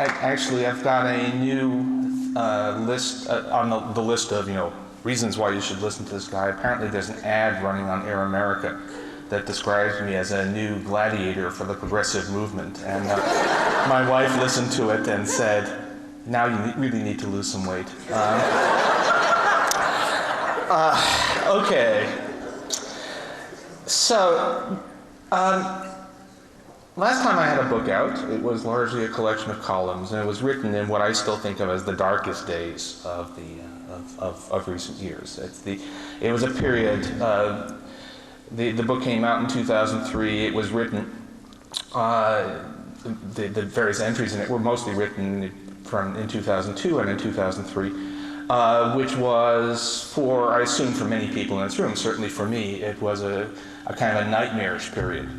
actually, I've got a new list on the list of reasons why you should listen to this guy. Apparently, there's an ad running on Air America that describes me as a new gladiator for the progressive movement, and my wife listened to it and said, "Now you really need to lose some weight." Okay. So. Last time I had a book out, it was largely a collection of columns, and it was written in what I still think of as the darkest days of recent years. It was a period. The book came out in 2003. It was written. The various entries in it were mostly written in 2002 and in 2003, which was I assume for many people in this room, certainly for me, it was a kind of a nightmarish period.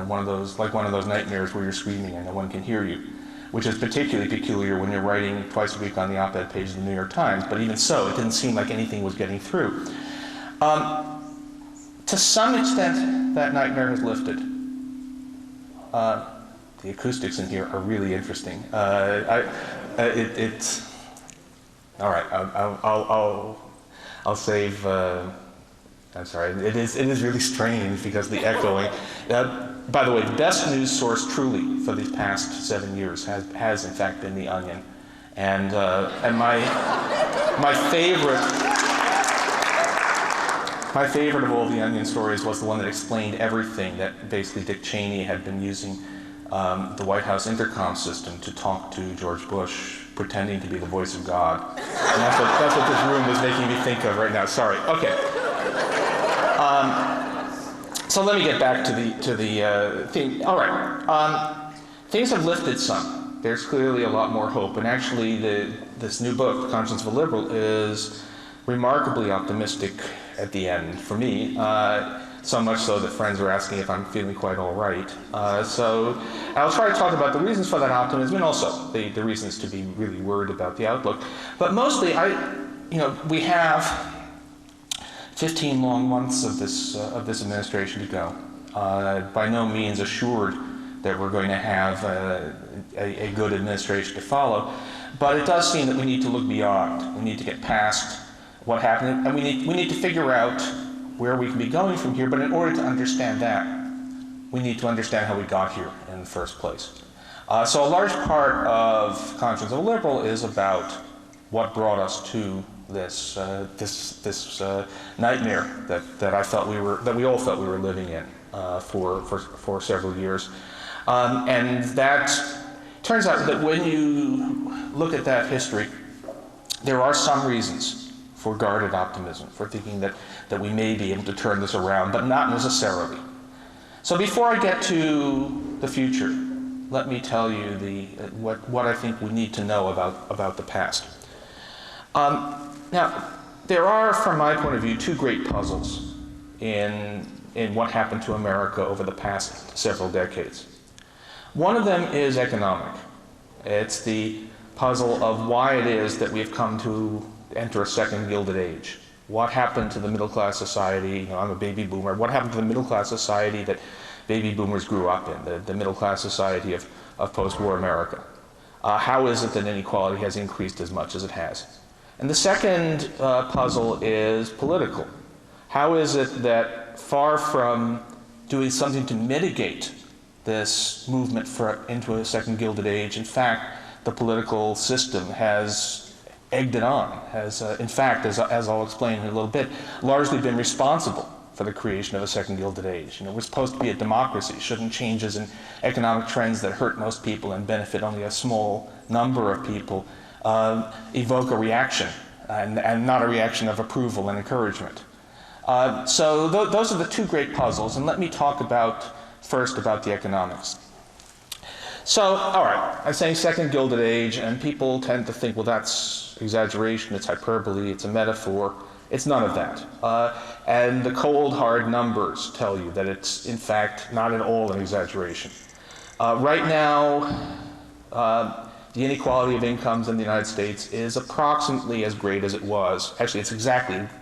One of those nightmares where you're screaming and no one can hear you, which is particularly peculiar when you're writing twice a week on the op-ed page of the New York Times. But even so, it didn't seem like anything was getting through. To some extent, that nightmare has lifted. The acoustics in here are really interesting. It's all right. I'll save. I'm sorry. It is really strange because the echoing. By the way, the best news source truly for these past 7 years has in fact been The Onion, and my favorite of all the Onion stories was the one that explained everything, that basically Dick Cheney had been using the White House intercom system to talk to George Bush, pretending to be the voice of God. And that's what this room was making me think of right now. Sorry. Okay. So let me get back to the theme. All right. Things have lifted some. There's clearly a lot more hope. And actually, this new book, The Conscience of a Liberal, is remarkably optimistic at the end for me. So much so that friends are asking if I'm feeling quite all right. So I'll try to talk about the reasons for that optimism and also the reasons to be really worried about the outlook. But mostly, we have 15 long months of this administration to go. By no means assured that we're going to have a good administration to follow, but it does seem that we need to look beyond. We need to get past what happened, and we need to figure out where we can be going from here. But in order to understand that, we need to understand how we got here in the first place. So a large part of Conscience of a Liberal is about what brought us to this nightmare that we all felt we were living in for several years, and that turns out that when you look at that history, there are some reasons for guarded optimism, for thinking that we may be able to turn this around, but not necessarily. So before I get to the future, let me tell you what I think we need to know about the past. Now, there are, from my point of view, two great puzzles in what happened to America over the past several decades. One of them is economic. It's the puzzle of why it is that we've come to enter a second Gilded Age. What happened to the middle-class society? I'm a baby boomer. What happened to the middle-class society that baby boomers grew up in, the middle-class society of post-war America? How is it that inequality has increased as much as it has? And the second puzzle is political. How is it that, far from doing something to mitigate this movement into a second Gilded Age, in fact, the political system has egged it on, has, in fact, as I'll explain in a little bit, largely been responsible for the creation of a second Gilded Age. We're supposed to be a democracy. Shouldn't changes in economic trends that hurt most people and benefit only a small number of people evoke a reaction, and not a reaction of approval and encouragement? So those are the two great puzzles, and let me talk first about the economics. So, all right, I'm saying second Gilded Age, and people tend to think, well, that's exaggeration, it's hyperbole, it's a metaphor. It's none of that. And the cold, hard numbers tell you that it's, in fact, not at all an exaggeration. Right now, the inequality of incomes in the United States is approximately as great as it was. Actually,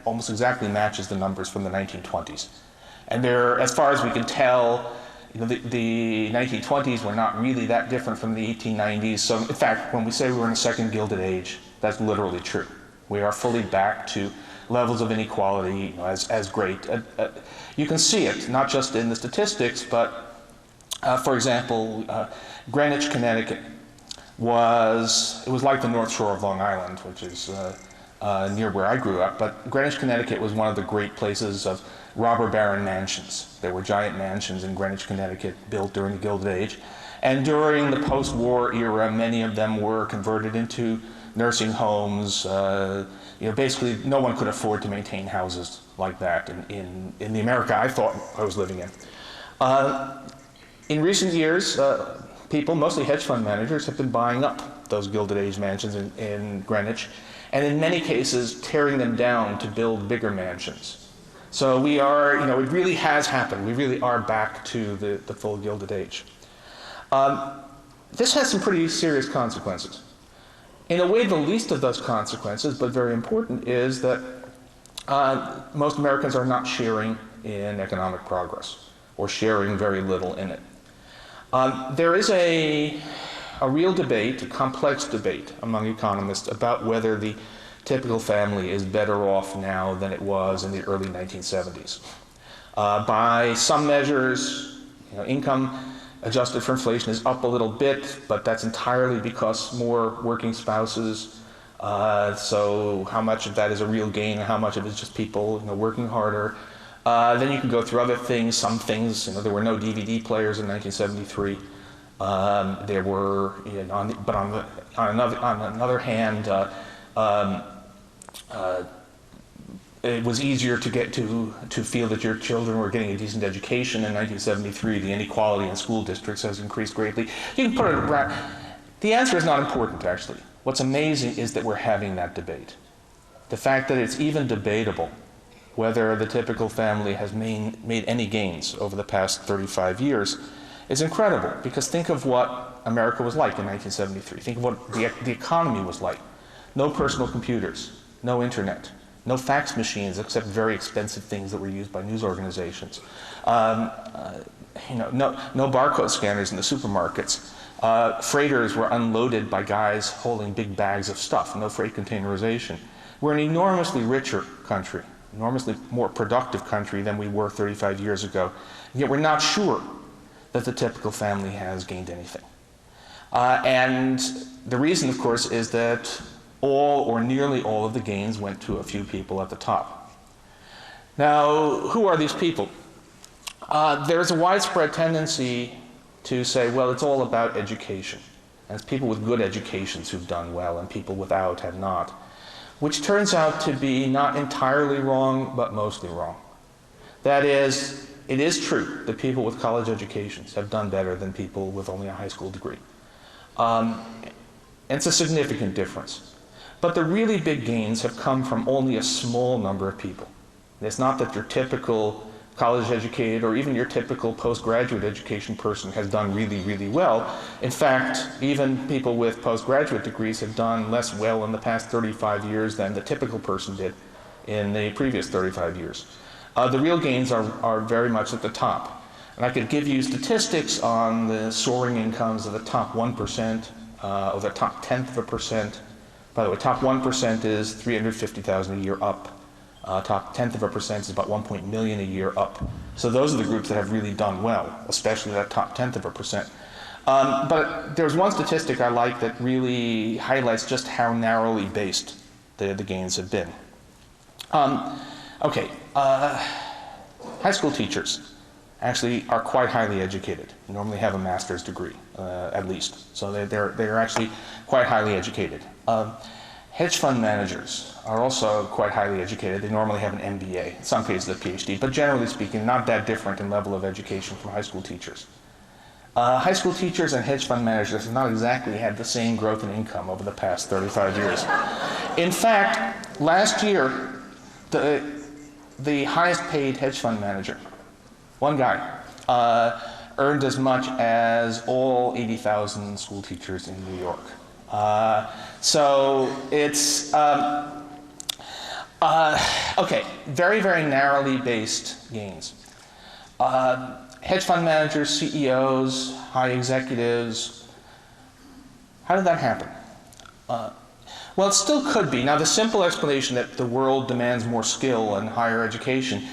almost exactly matches the numbers from the 1920s. And there, as far as we can tell, You know, the 1920s were not really that different from the 1890s. So in fact, when we say we're in a second Gilded Age, that's literally true. We are fully back to levels of inequality, you know, as great. You can see it, not just in the statistics, but for example, Greenwich, Connecticut was like the North Shore of Long Island, which is near where I grew up, but Greenwich, Connecticut was one of the great places of robber baron mansions. There were giant mansions in Greenwich, Connecticut built during the Gilded Age. And during the post-war era, many of them were converted into nursing homes. You know, basically, no one could afford to maintain houses like that in the America I thought I was living in. In recent years, people, mostly hedge fund managers, have been buying up those Gilded Age mansions in Greenwich, and in many cases tearing them down to build bigger mansions. So we are, you know, it really has happened. We really are back to the full Gilded Age. This has some pretty serious consequences. In a way, the least of those consequences, but very important, is that most Americans are not sharing in economic progress, or sharing very little in it. There is a real debate, a complex debate among economists about whether the typical family is better off now than it was in the early 1970s. By some measures, you know, income adjusted for inflation is up a little bit, but that's entirely because more working spouses. So how much of that is a real gain and how much of it is just people, you know, working harder. Then you can go through other things. Some things, you know, there were no DVD players in 1973. There were, you know, but on another hand, it was easier to get to feel that your children were getting a decent education in 1973. The inequality in school districts has increased greatly. You can put it around. The answer is not important, actually. What's amazing is that we're having that debate. The fact that it's even debatable whether the typical family has made any gains over the past 35 years is incredible, because think of what America was like in 1973. Think of what the economy was like. No personal computers, no internet, no fax machines except very expensive things that were used by news organizations. You know, no barcode scanners in the supermarkets. Freighters were unloaded by guys holding big bags of stuff, no freight containerization. We're an enormously richer country, enormously more productive country than we were 35 years ago. Yet we're not sure that the typical family has gained anything. And the reason, of course, is that all or nearly all of the gains went to a few people at the top. Now, who are these people? There's a widespread tendency to say, well, it's all about education. And it's people with good educations who've done well, and people without have not. Which turns out to be not entirely wrong, but mostly wrong. That is, it is true that people with college educations have done better than people with only a high school degree. And it's a significant difference. But the really big gains have come from only a small number of people. It's not that your typical college educated or even your typical postgraduate education person has done really, really well. In fact, even people with postgraduate degrees have done less well in the past 35 years than the typical person did in the previous 35 years. The real gains are very much at the top. And I could give you statistics on the soaring incomes of the top 1%, or the top 0.1%. By the way, top 1% is $350,000 a year up. Top 0.1% is about 1 million a year up. So those are the groups that have really done well, especially that top 0.1%. But there's one statistic I like that really highlights just how narrowly based the gains have been. High school teachers actually are quite highly educated. They normally have a master's degree, at least. So they're actually quite highly educated. Hedge fund managers are also quite highly educated. They normally have an MBA, in some cases a PhD, but generally speaking, not that different in level of education from high school teachers. High school teachers and hedge fund managers have not exactly had the same growth in income over the past 35 years. In fact, last year, the highest paid hedge fund manager, one guy, earned as much as all 80,000 school teachers in New York. So it's, okay, very, very narrowly based gains. hedge fund managers, CEOs, high executives. How did that happen? Well, it still could be. Now, the simple explanation that the world demands more skill and higher education,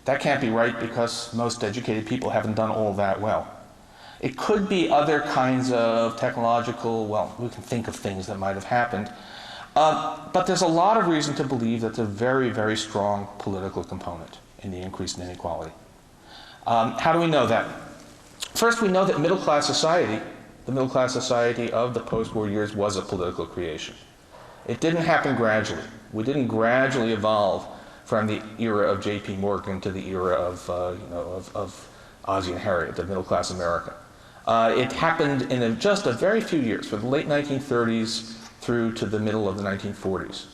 that can't be right because most educated people haven't done all that well. It could be other kinds of technological, well, we can think of things that might have happened. But there's a lot of reason to believe that there's a very, very strong political component in the increase in inequality. How do we know that? First, we know that middle-class society, the middle-class society of the post-war years, was a political creation. It didn't happen gradually. We didn't gradually evolve from the era of J.P. Morgan to the era of Ozzie and Harriet, of middle-class America. It happened in just a very few years, from the late 1930s through to the middle of the 1940s.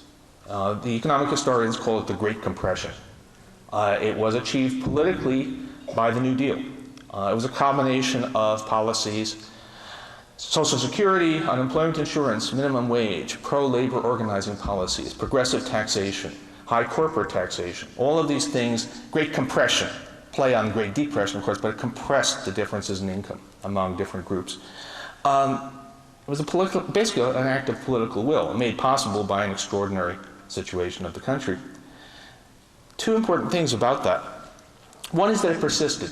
The economic historians call it the Great Compression. It was achieved politically by the New Deal. It was a combination of policies: Social Security, unemployment insurance, minimum wage, pro-labor organizing policies, progressive taxation, high corporate taxation. All of these things, Great Compression, play on Great Depression, of course, but it compressed the differences in income among different groups. It was basically an act of political will, made possible by an extraordinary situation of the country. Two important things about that. One is that it persisted.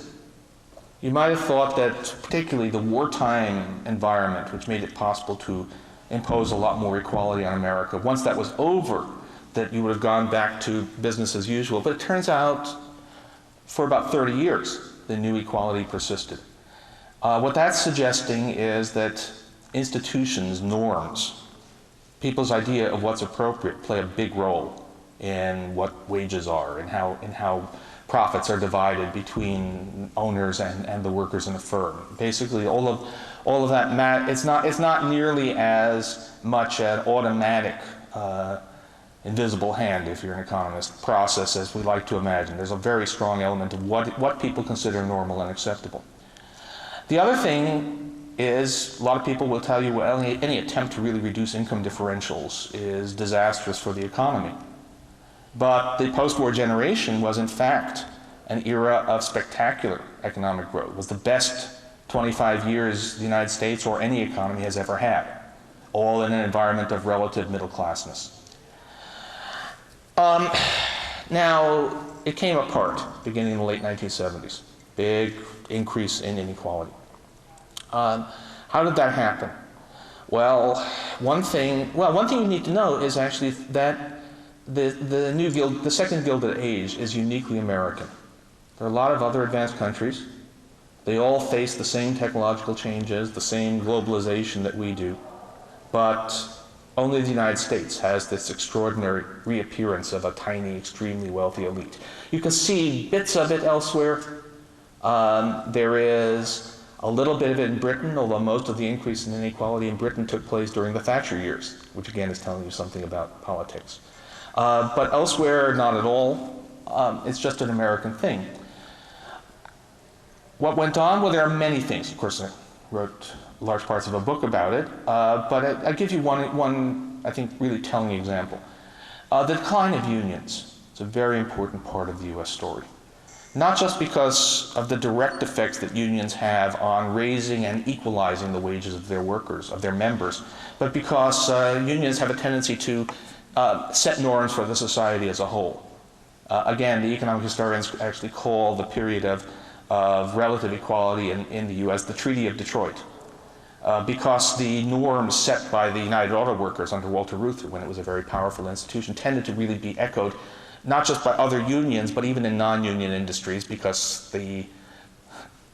You might have thought that particularly the wartime environment, which made it possible to impose a lot more equality on America, once that was over, that you would have gone back to business as usual. But it turns out for about 30 years, the new equality persisted. What that's suggesting is that institutions, norms, people's idea of what's appropriate play a big role in what wages are and how profits are divided between owners and the workers in a firm. Basically, all of that it's not nearly as much an automatic invisible hand, if you're an economist, process as we like to imagine. There's a very strong element of what people consider normal and acceptable. The other thing is, a lot of people will tell you, well, any attempt to really reduce income differentials is disastrous for the economy. But the post-war generation was, in fact, an era of spectacular economic growth. It was the best 25 years the United States or any economy has ever had, all in an environment of relative middle-classness. Now, it came apart beginning in the late 1970s. Big increase in inequality. How did that happen? Well, one thing you need to know is actually that the second Gilded Age is uniquely American. There are a lot of other advanced countries. They all face the same technological changes, the same globalization that we do, but only the United States has this extraordinary reappearance of a tiny, extremely wealthy elite. You can see bits of it elsewhere. There is a little bit of it in Britain, although most of the increase in inequality in Britain took place during the Thatcher years, which again is telling you something about politics. But elsewhere, not at all. It's just an American thing. What went on? Well, there are many things. Of course, I wrote large parts of a book about it, but I'll give you one, I think, really telling example. The decline of unions is a very important part of the U.S. story. Not just because of the direct effects that unions have on raising and equalizing the wages of their workers, of their members, but because unions have a tendency to set norms for the society as a whole. Again, the economic historians actually call the period of relative equality in the U.S. the Treaty of Detroit, because the norms set by the United Auto Workers under Walter Reuther, when it was a very powerful institution, tended to really be echoed not just by other unions, but even in non-union industries, because the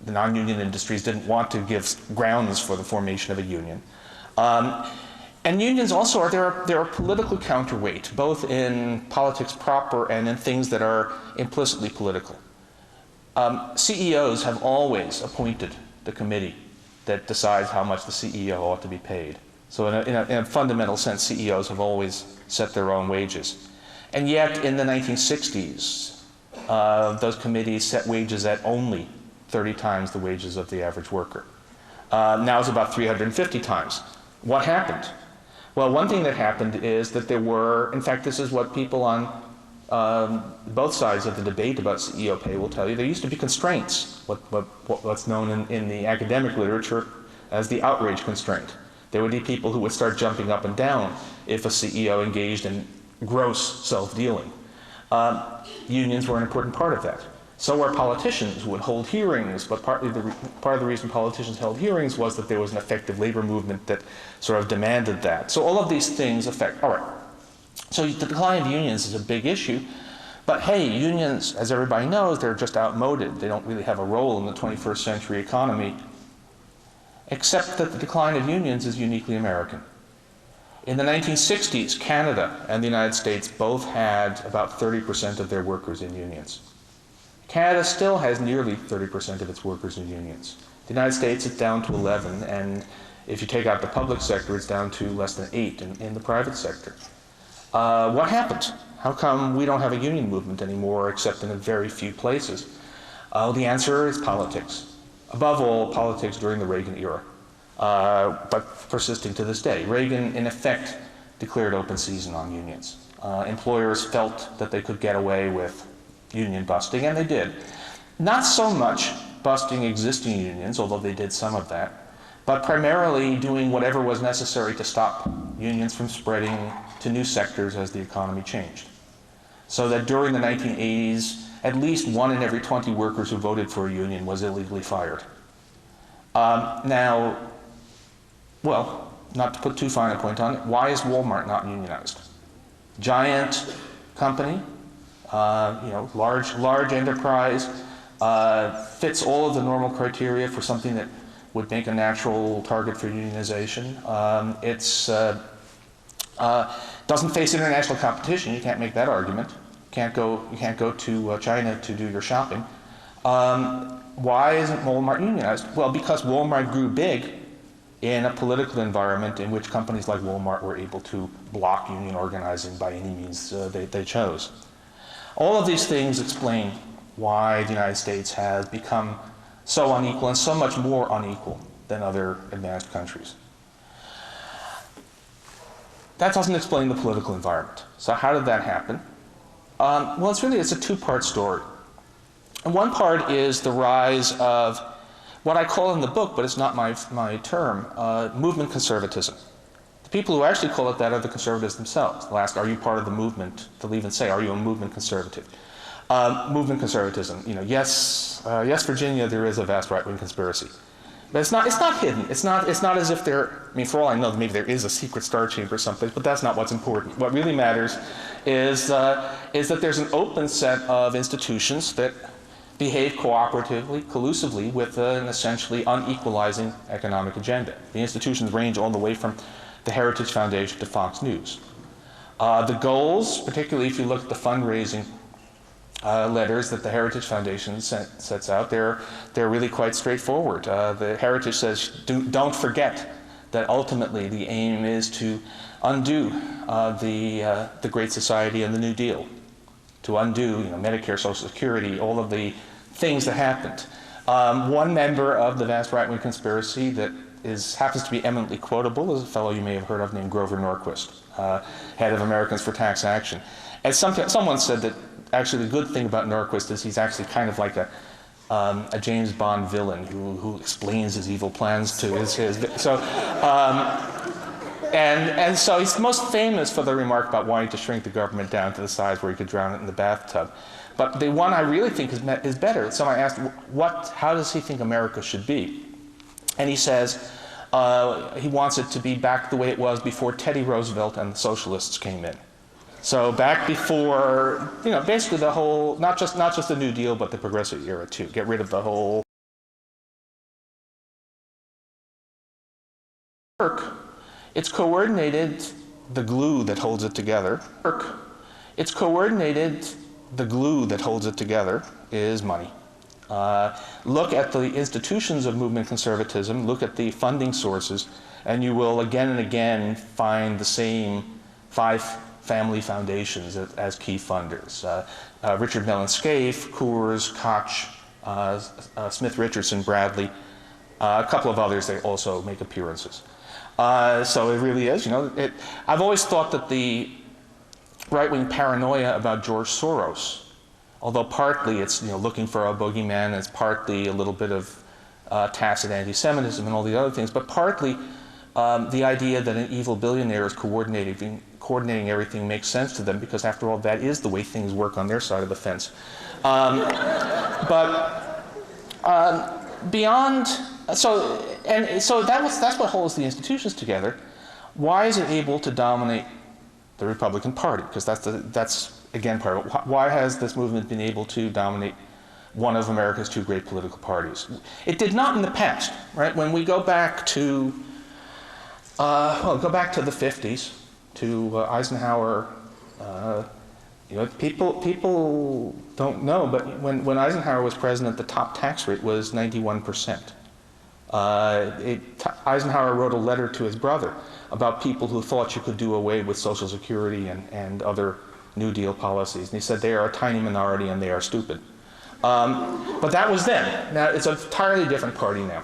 non-union industries didn't want to give grounds for the formation of a union. And unions also they're a political counterweight, both in politics proper and in things that are implicitly political. CEOs have always appointed the committee that decides how much the CEO ought to be paid. So in a fundamental sense, CEOs have always set their own wages. And yet, in the 1960s, those committees set wages at only 30 times the wages of the average worker. Now it's about 350 times. What happened? Well, one thing that happened is that there were, in fact, this is what people on both sides of the debate about CEO pay will tell you there used to be constraints, what's known in the academic literature as the outrage constraint. There would be people who would start jumping up and down if a CEO engaged in gross self-dealing. Unions were an important part of that. So were politicians who would hold hearings, but part of the reason politicians held hearings was that there was an effective labor movement that sort of demanded that. So all of these things affect, all right. So the decline of unions is a big issue, but hey, unions, as everybody knows, they're just outmoded. They don't really have a role in the 21st century economy, except that the decline of unions is uniquely American. In the 1960s, Canada and the United States both had about 30% of their workers in unions. Canada still has nearly 30% of its workers in unions. The United States is down to 11, and if you take out the public sector, it's down to less than 8 in the private sector. What happened? How come we don't have a union movement anymore except in a very few places? The answer is politics. Above all, politics during the Reagan era, but persisting to this day. Reagan, in effect, declared open season on unions. Employers felt that they could get away with union busting, and they did. Not so much busting existing unions, although they did some of that, but primarily doing whatever was necessary to stop unions from spreading to new sectors as the economy changed. So that during the 1980s, at least 1 in every 20 workers who voted for a union was illegally fired. Now, well, not to put too fine a point on it, why is Walmart not unionized? Giant company, large enterprise, fits all of the normal criteria for something that would make a natural target for unionization. Doesn't face international competition. You can't make that argument. You can't go to China to do your shopping. Why isn't Walmart unionized? Well, because Walmart grew big in a political environment in which companies like Walmart were able to block union organizing by any means they chose. All of these things explain why the United States has become so unequal and so much more unequal than other advanced countries. That doesn't explain the political environment. So how did that happen? Well, it's a two-part story. And one part is the rise of what I call in the book, but it's not my term, movement conservatism. The people who actually call it that are the conservatives themselves. They'll ask, are you part of the movement? They'll even say, are you a movement conservative? Movement conservatism, yes, Virginia, there is a vast right-wing conspiracy. But it's not hidden. It's not as if for all I know, maybe there is a secret star chamber or something, but that's not what's important. What really matters is that there's an open set of institutions that behave cooperatively, collusively with an essentially unequalizing economic agenda. The institutions range all the way from the Heritage Foundation to Fox News. The goals, particularly if you look at the fundraising letters that the Heritage Foundation sets out, they're really quite straightforward. The Heritage says, don't forget that ultimately the aim is to undo the Great Society and the New Deal, to undo Medicare, Social Security, all of the things that happened. One member of the vast right-wing conspiracy that happens to be eminently quotable is a fellow you may have heard of named Grover Norquist, head of Americans for Tax Action. And someone said that actually the good thing about Norquist is he's actually kind of like a James Bond villain who explains his evil plans to his and so he's most famous for the remark about wanting to shrink the government down to the size where he could drown it in the bathtub. But the one I really think is better. So I asked, how does he think America should be? And he says he wants it to be back the way it was before Teddy Roosevelt and the socialists came in. So back before, basically the whole, not just the New Deal, but the Progressive era too. Get rid of the whole work. It's coordinated the glue that holds it together. It's coordinated the glue that holds it together is money. Look at the institutions of movement conservatism, look at the funding sources, and you will again and again find the same 5 family foundations as key funders. Richard Mellon Scaife, Coors, Koch, Smith Richardson, Bradley, a couple of others, they also make appearances. So it really is, I've always thought that the right-wing paranoia about George Soros, although partly it's looking for a boogeyman, it's partly a little bit of tacit anti-Semitism and all the other things, but partly the idea that an evil billionaire is coordinating everything makes sense to them, because after all, that is the way things work on their side of the fence. Beyond, so that's what holds the institutions together. Why is it able to dominate the Republican Party? Because that's again part of it. Why has this movement been able to dominate one of America's two great political parties? It did not in the past, right? When we go back to the 50s, to Eisenhower. People don't know, but when Eisenhower was president, the top tax rate was 91%. Eisenhower wrote a letter to his brother about people who thought you could do away with Social Security and other New Deal policies. And he said they are a tiny minority and they are stupid. But that was then. Now it's an entirely different party now.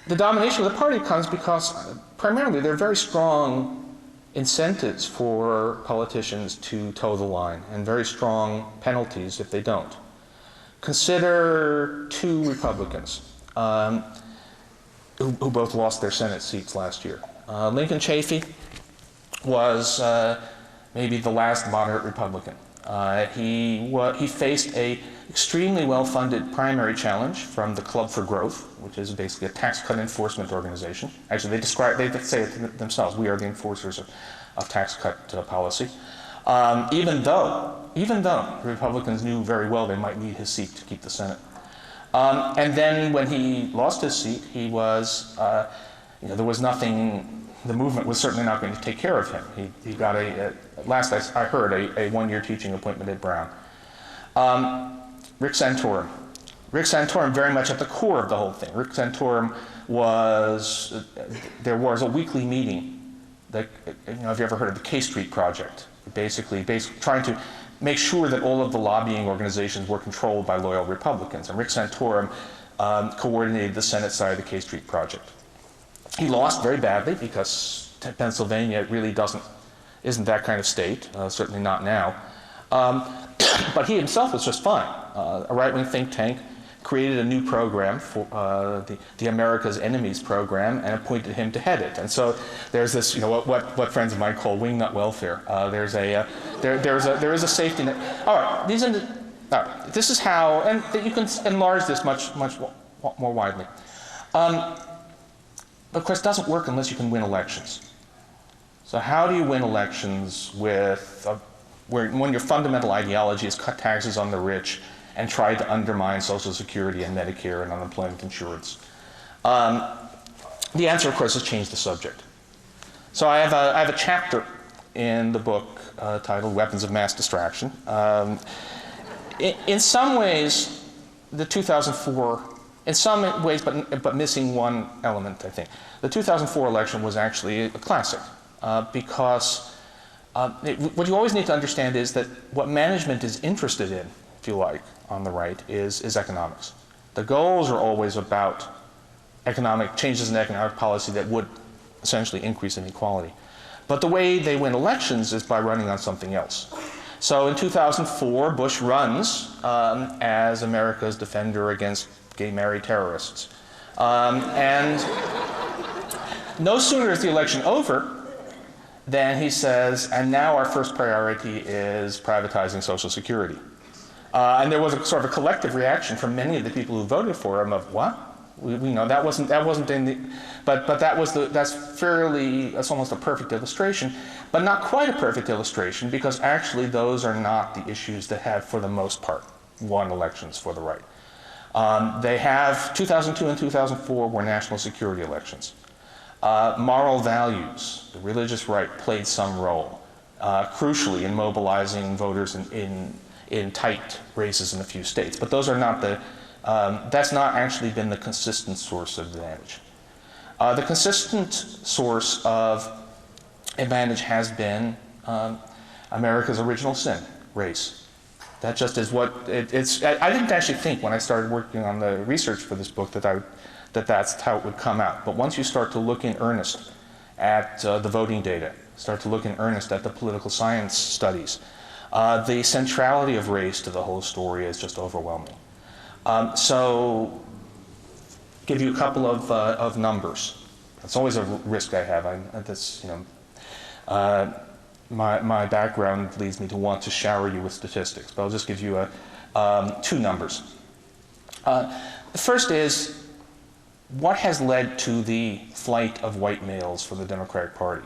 The domination of the party comes because primarily there are very strong incentives for politicians to toe the line, and very strong penalties if they don't. Consider two Republicans who both lost their Senate seats last year. Lincoln Chafee was maybe the last moderate Republican. He faced an extremely well-funded primary challenge from the Club for Growth, which is basically a tax cut enforcement organization. Actually, they say it themselves. We are the enforcers of tax cut policy. Even though the Republicans knew very well they might need his seat to keep the Senate. And then when he lost his seat, he was, there was nothing. The movement was certainly not going to take care of him. He got last I heard, a one-year teaching appointment at Brown. Rick Santorum. Rick Santorum very much at the core of the whole thing. Rick Santorum there was a weekly meeting that, have you ever heard of the K Street Project? Basically trying to make sure that all of the lobbying organizations were controlled by loyal Republicans. And Rick Santorum coordinated the Senate side of the K Street Project. He lost very badly because Pennsylvania really isn't that kind of state, certainly not now. But he himself was just fine. A right-wing think tank created a new program for the America's Enemies program and appointed him to head it. And so there's this, what friends of mine call wingnut welfare. There is a safety net. All right, this is how, and you can enlarge this much more widely. But of course, it doesn't work unless you can win elections. So how do you win elections when your fundamental ideology is cut taxes on the rich and try to undermine Social Security and Medicare and unemployment insurance? The answer, of course, is change the subject. So I have a chapter in the book titled Weapons of Mass Distraction. In some ways, the 2004, in some ways, but missing one element, I think. The 2004 election was actually a classic because what you always need to understand is that what management is interested in, if you like, on the right, is economics. The goals are always about changes in economic policy that would essentially increase inequality. But the way they win elections is by running on something else. So in 2004, Bush runs as America's defender against gay married terrorists. And no sooner is the election over than he says, and now our first priority is privatizing Social Security. And there was a sort of a collective reaction from many of the people who voted for him of, what? We know that wasn't in the, but that's almost a perfect illustration, but not quite a perfect illustration, because actually those are not the issues that have, for the most part, won elections for the right. They have, 2002 and 2004 were national security elections. Moral values, the religious right played some role, crucially in mobilizing voters in tight races in a few states. But those are not that's not actually been the consistent source of advantage. The consistent source of advantage has been America's original sin, race. That just is what it's. I didn't actually think when I started working on the research for this book that that's how it would come out. But once you start to look in earnest at the voting data, start to look in earnest at the political science studies, the centrality of race to the whole story is just overwhelming. So, give you a couple of numbers. It's always a risk I have. My background leads me to want to shower you with statistics, but I'll just give you two numbers. The first is, what has led to the flight of white males from the Democratic Party?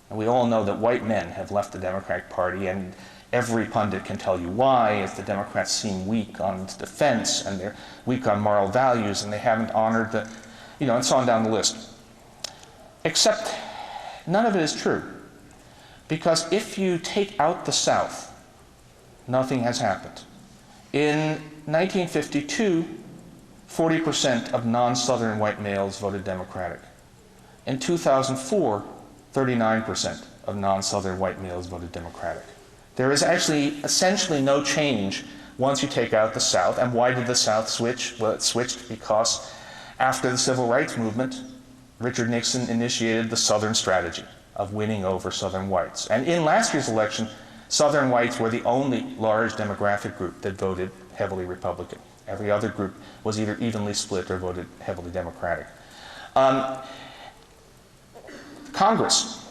And we all know that white men have left the Democratic Party, and every pundit can tell you why. It's the Democrats seem weak on defense, and they're weak on moral values, and they haven't honored the, and so on down the list. Except none of it is true. Because if you take out the South, nothing has happened. In 1952, 40% of non-Southern white males voted Democratic. In 2004, 39% of non-Southern white males voted Democratic. There is actually essentially no change once you take out the South. And why did the South switch? Well, it switched because after the Civil Rights Movement, Richard Nixon initiated the Southern strategy of winning over Southern whites. And in last year's election, Southern whites were the only large demographic group that voted heavily Republican. Every other group was either evenly split or voted heavily Democratic. Congress.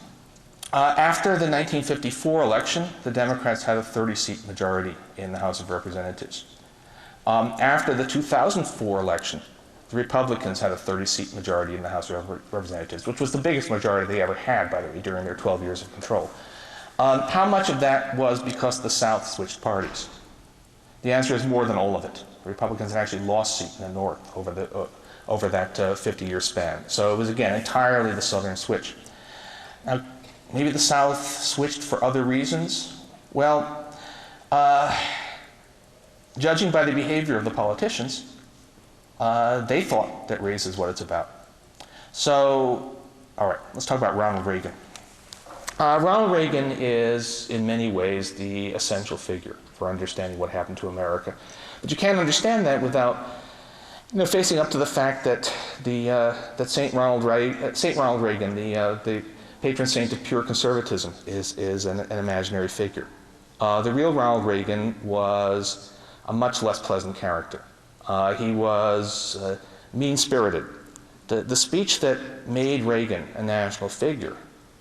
After the 1954 election, the Democrats had a 30-seat majority in the House of Representatives. After the 2004 election, the Republicans had a 30-seat majority in the House of Representatives, which was the biggest majority they ever had, by the way, during their 12 years of control. How much of that was because the South switched parties? The answer is more than all of it. The Republicans had actually lost seats in the North over that 50-year span. So it was, again, entirely the Southern switch. Now, maybe the South switched for other reasons. Well, judging by the behavior of the politicians, they thought that race is what it's about. So, all right, let's talk about Ronald Reagan. Ronald Reagan is, in many ways, the essential figure for understanding what happened to America. But you can't understand that without, facing up to the fact that that St. Ronald Reagan, the patron saint of pure conservatism, is an imaginary figure. The real Ronald Reagan was a much less pleasant character. He was mean-spirited. The speech that made Reagan a national figure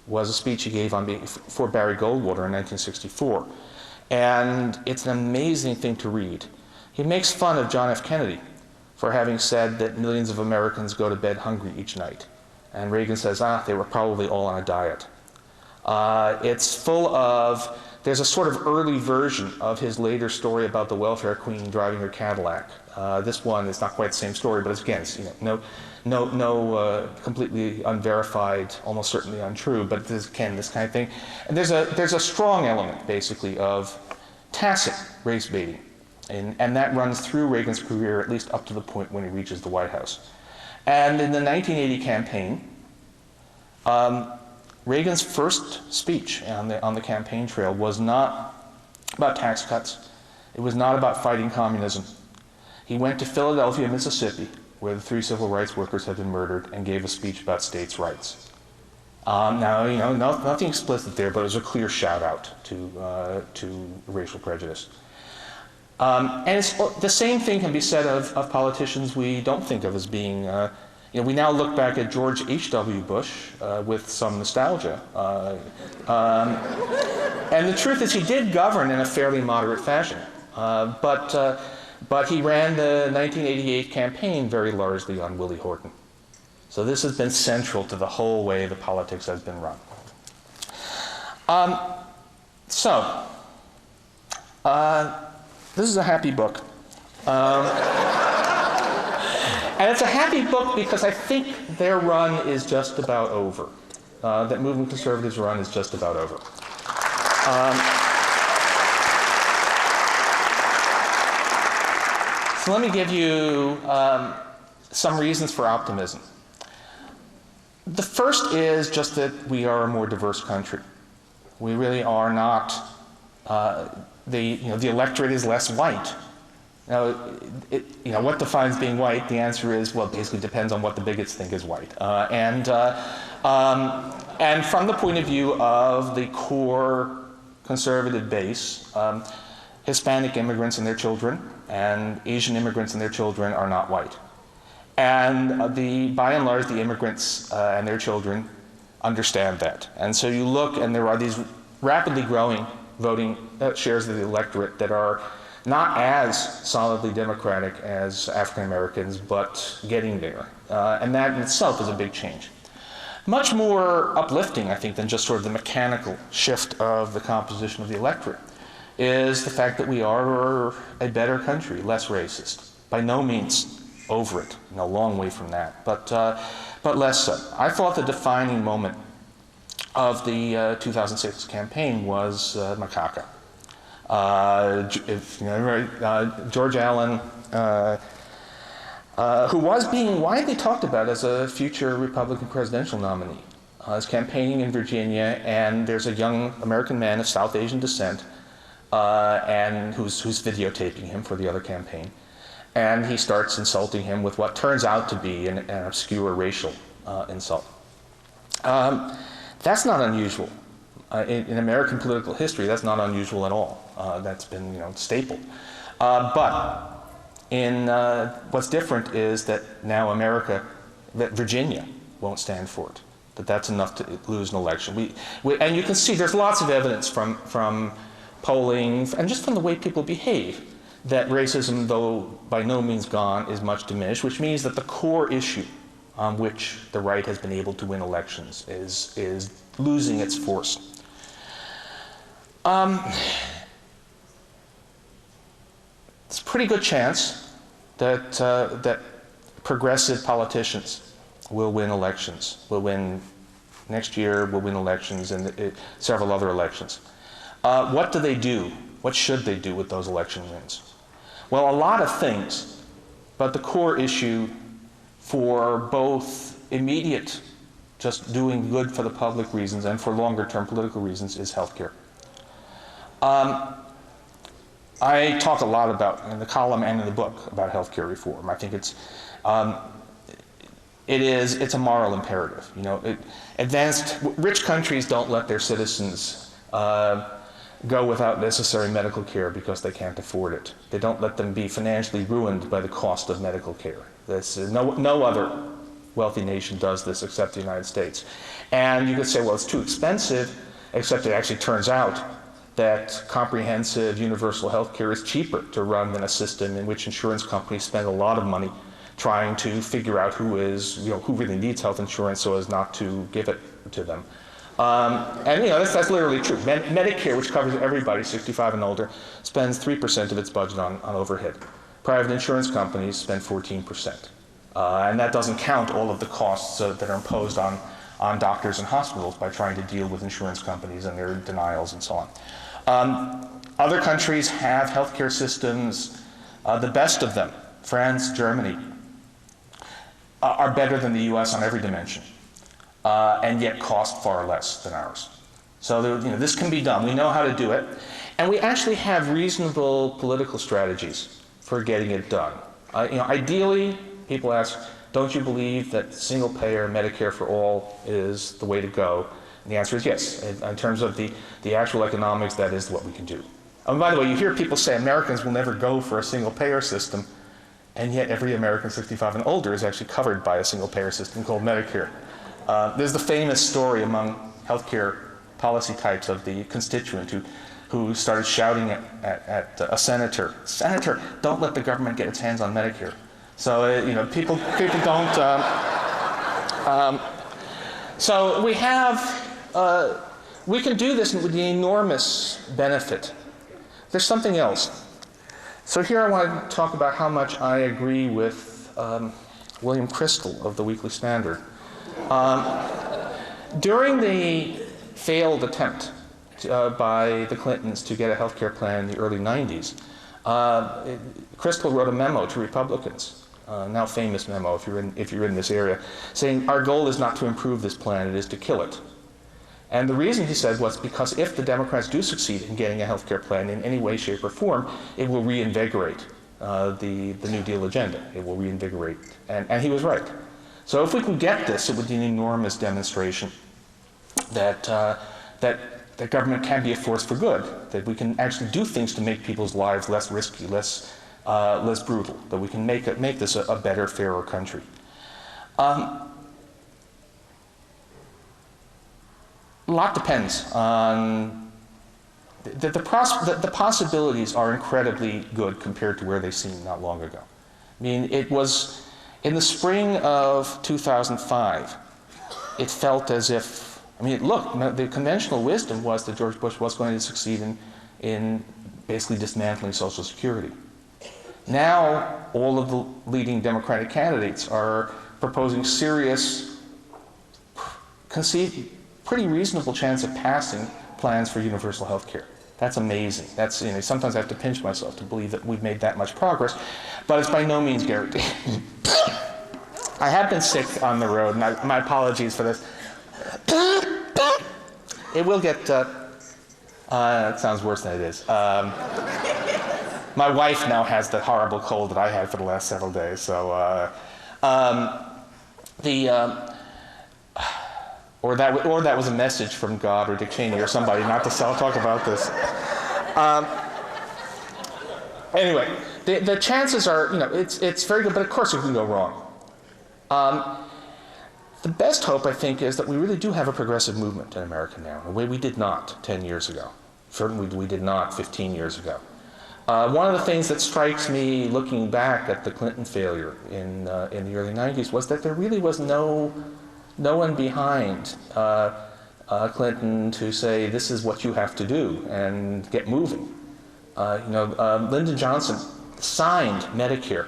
was a speech he gave for Barry Goldwater in 1964. And it's an amazing thing to read. He makes fun of John F. Kennedy for having said that millions of Americans go to bed hungry each night. And Reagan says, they were probably all on a diet. It's full of, there's a sort of early version of his later story about the welfare queen driving her Cadillac. This one is not quite the same story, but again, it's no completely unverified, almost certainly untrue, but this kind of thing. And there's a strong element, basically, of tacit race baiting. And that runs through Reagan's career, at least up to the point when he reaches the White House. And in the 1980 campaign, Reagan's first speech on the campaign trail was not about tax cuts. It was not about fighting communism. He went to Philadelphia, Mississippi, where the 3 civil rights workers had been murdered, and gave a speech about states' rights. Now, nothing explicit there, but it was a clear shout-out to racial prejudice. And it's, the same thing can be said of politicians we don't think of as being, we now look back at George H.W. Bush with some nostalgia. And the truth is he did govern in a fairly moderate fashion. But he ran the 1988 campaign very largely on Willie Horton. So this has been central to the whole way the politics has been run. This is a happy book. And it's a happy book because I think their run is just about over. That Movement Conservatives' run is just about over. So let me give you some reasons for optimism. The first is just that we are a more diverse country. We really are not, the electorate is less white. Now, what defines being white? The answer is, well, it basically depends on what the bigots think is white. And from the point of view of the core conservative base, Hispanic immigrants and their children and Asian immigrants and their children are not white. And by and large, the immigrants and their children understand that. And so you look, and there are these rapidly growing voting shares of the electorate that are not as solidly Democratic as African Americans, but getting there. And that in itself is a big change. Much more uplifting, I think, than just sort of the mechanical shift of the composition of the electorate is the fact that we are a better country, less racist. By no means over it, long way from that, but less so. I thought the defining moment of the 2006 campaign was Macaca. George Allen, who was being widely talked about as a future Republican presidential nominee, is campaigning in Virginia, and there's a young American man of South Asian descent, and who's videotaping him for the other campaign, and he starts insulting him with what turns out to be an obscure racial insult. That's not unusual. In American political history, that's not unusual at all. That's been, stapled. But what's different is that now that Virginia won't stand for it. That's enough to lose an election. And you can see there's lots of evidence from polling and just from the way people behave that racism, though by no means gone, is much diminished, which means that the core issue on which the right has been able to win elections is losing its force. It's a pretty good chance that progressive politicians will win elections, will win next year, will win elections, and several other elections. What do they do? What should they do with those election wins? Well, a lot of things, but the core issue for both immediate, just doing good for the public reasons, and for longer-term political reasons is healthcare. I talk a lot about, in the column and in the book, about healthcare reform. I think it's a moral imperative. Rich countries don't let their citizens go without necessary medical care because they can't afford it. They don't let them be financially ruined by the cost of medical care. No other wealthy nation does this except the United States. And you could say, well, it's too expensive, except it actually turns out that comprehensive universal health care is cheaper to run than a system in which insurance companies spend a lot of money trying to figure out who really needs health insurance so as not to give it to them. That's literally true. Medicare, which covers everybody 65 and older, spends 3% of its budget on overhead. Private insurance companies spend 14%. And that doesn't count all of the costs that are imposed on doctors and hospitals by trying to deal with insurance companies and their denials and so on. Other countries have healthcare systems, the best of them, France, Germany, are better than the US on every dimension, and yet cost far less than ours. So this can be done. We know how to do it. And we actually have reasonable political strategies for getting it done. Ideally, people ask, don't you believe that single-payer Medicare for all is the way to go? And the answer is yes. In terms of the actual economics, that is what we can do. And by the way, you hear people say Americans will never go for a single-payer system, and yet every American 65 and older is actually covered by a single-payer system called Medicare. There's the famous story among healthcare policy types of the constituent who started shouting at a senator, "Senator, don't let the government get its hands on Medicare." So people don't. So we can do this with the enormous benefit. There's something else. So here I want to talk about how much I agree with William Kristol of the Weekly Standard. During the failed attempt by the Clintons to get a health care plan in the early 90s, Kristol wrote a memo to Republicans, now famous memo if you're in this area, saying our goal is not to improve this plan, it is to kill it. And the reason, he said, was because if the Democrats do succeed in getting a health care plan in any way, shape, or form, it will reinvigorate the New Deal agenda. It will reinvigorate. And he was right. So if we can get this, it would be an enormous demonstration that, that government can be a force for good, that we can actually do things to make people's lives less risky, less brutal, that we can make this a better, fairer country. A lot depends on the possibilities are incredibly good compared to where they seemed not long ago. I mean, it was in the spring of 2005, it felt as if, I mean, look, the conventional wisdom was that George Bush was going to succeed in basically dismantling Social Security. Now, all of the leading Democratic candidates are proposing serious, pretty reasonable chance of passing plans for universal health care. That's amazing. That's, you know, sometimes I have to pinch myself to believe that we've made that much progress, but it's by no means guaranteed. I have been sick on the road, and my apologies for this. It will get, it sounds worse than it is. My wife now has the horrible cold that I had for the last several days, so, or that was a message from God or Dick Cheney or somebody not to talk about this. Anyway, the chances are, you know, it's very good, but of course it can go wrong. The best hope, I think, is that we really do have a progressive movement in America now, in a way we did not 10 years ago. Certainly we did not 15 years ago. One of the things that strikes me looking back at the Clinton failure in the early 90s was that there really was no one behind Clinton to say, this is what you have to do and get moving. Lyndon Johnson signed Medicare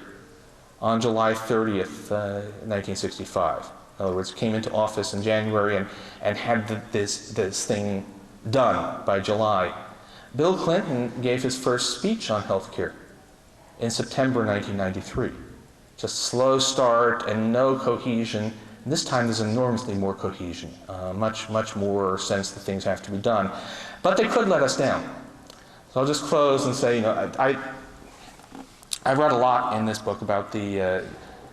on July 30th, 1965. In other words, came into office in January and had this thing done by July. Bill Clinton gave his first speech on health care in September 1993. Just slow start and no cohesion. And this time there's enormously more cohesion, much more sense that things have to be done. But they could let us down. So I'll just close and say, you know, I read a lot in this book about a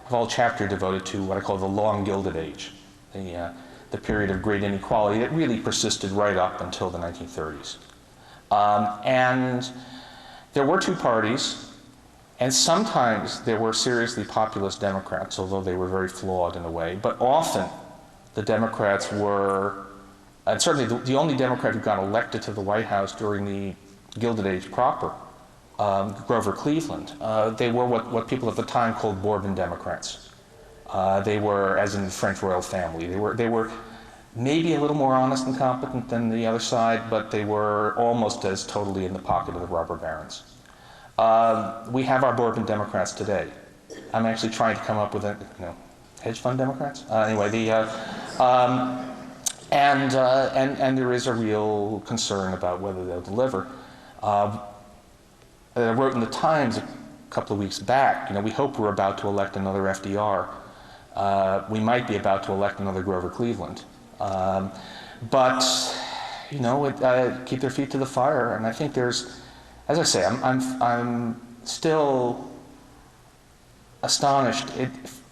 whole chapter devoted to what I call the long Gilded Age, the period of great inequality that really persisted right up until the 1930s. And there were two parties, and sometimes there were seriously populist Democrats, although they were very flawed in a way, but often the Democrats were, and certainly the only Democrat who got elected to the White House during the Gilded Age proper, Grover Cleveland, they were what people at the time called Bourbon Democrats. They were, as in the French royal family, they were maybe a little more honest and competent than the other side, but they were almost as totally in the pocket of the robber barons. We have our Bourbon Democrats today. I'm actually trying to come up with hedge fund Democrats. Anyway, and there is a real concern about whether they'll deliver. I wrote in the Times a couple of weeks back, we hope we're about to elect another FDR. We might be about to elect another Grover Cleveland. But keep their feet to the fire. And I think there's, as I say, I'm still astonished.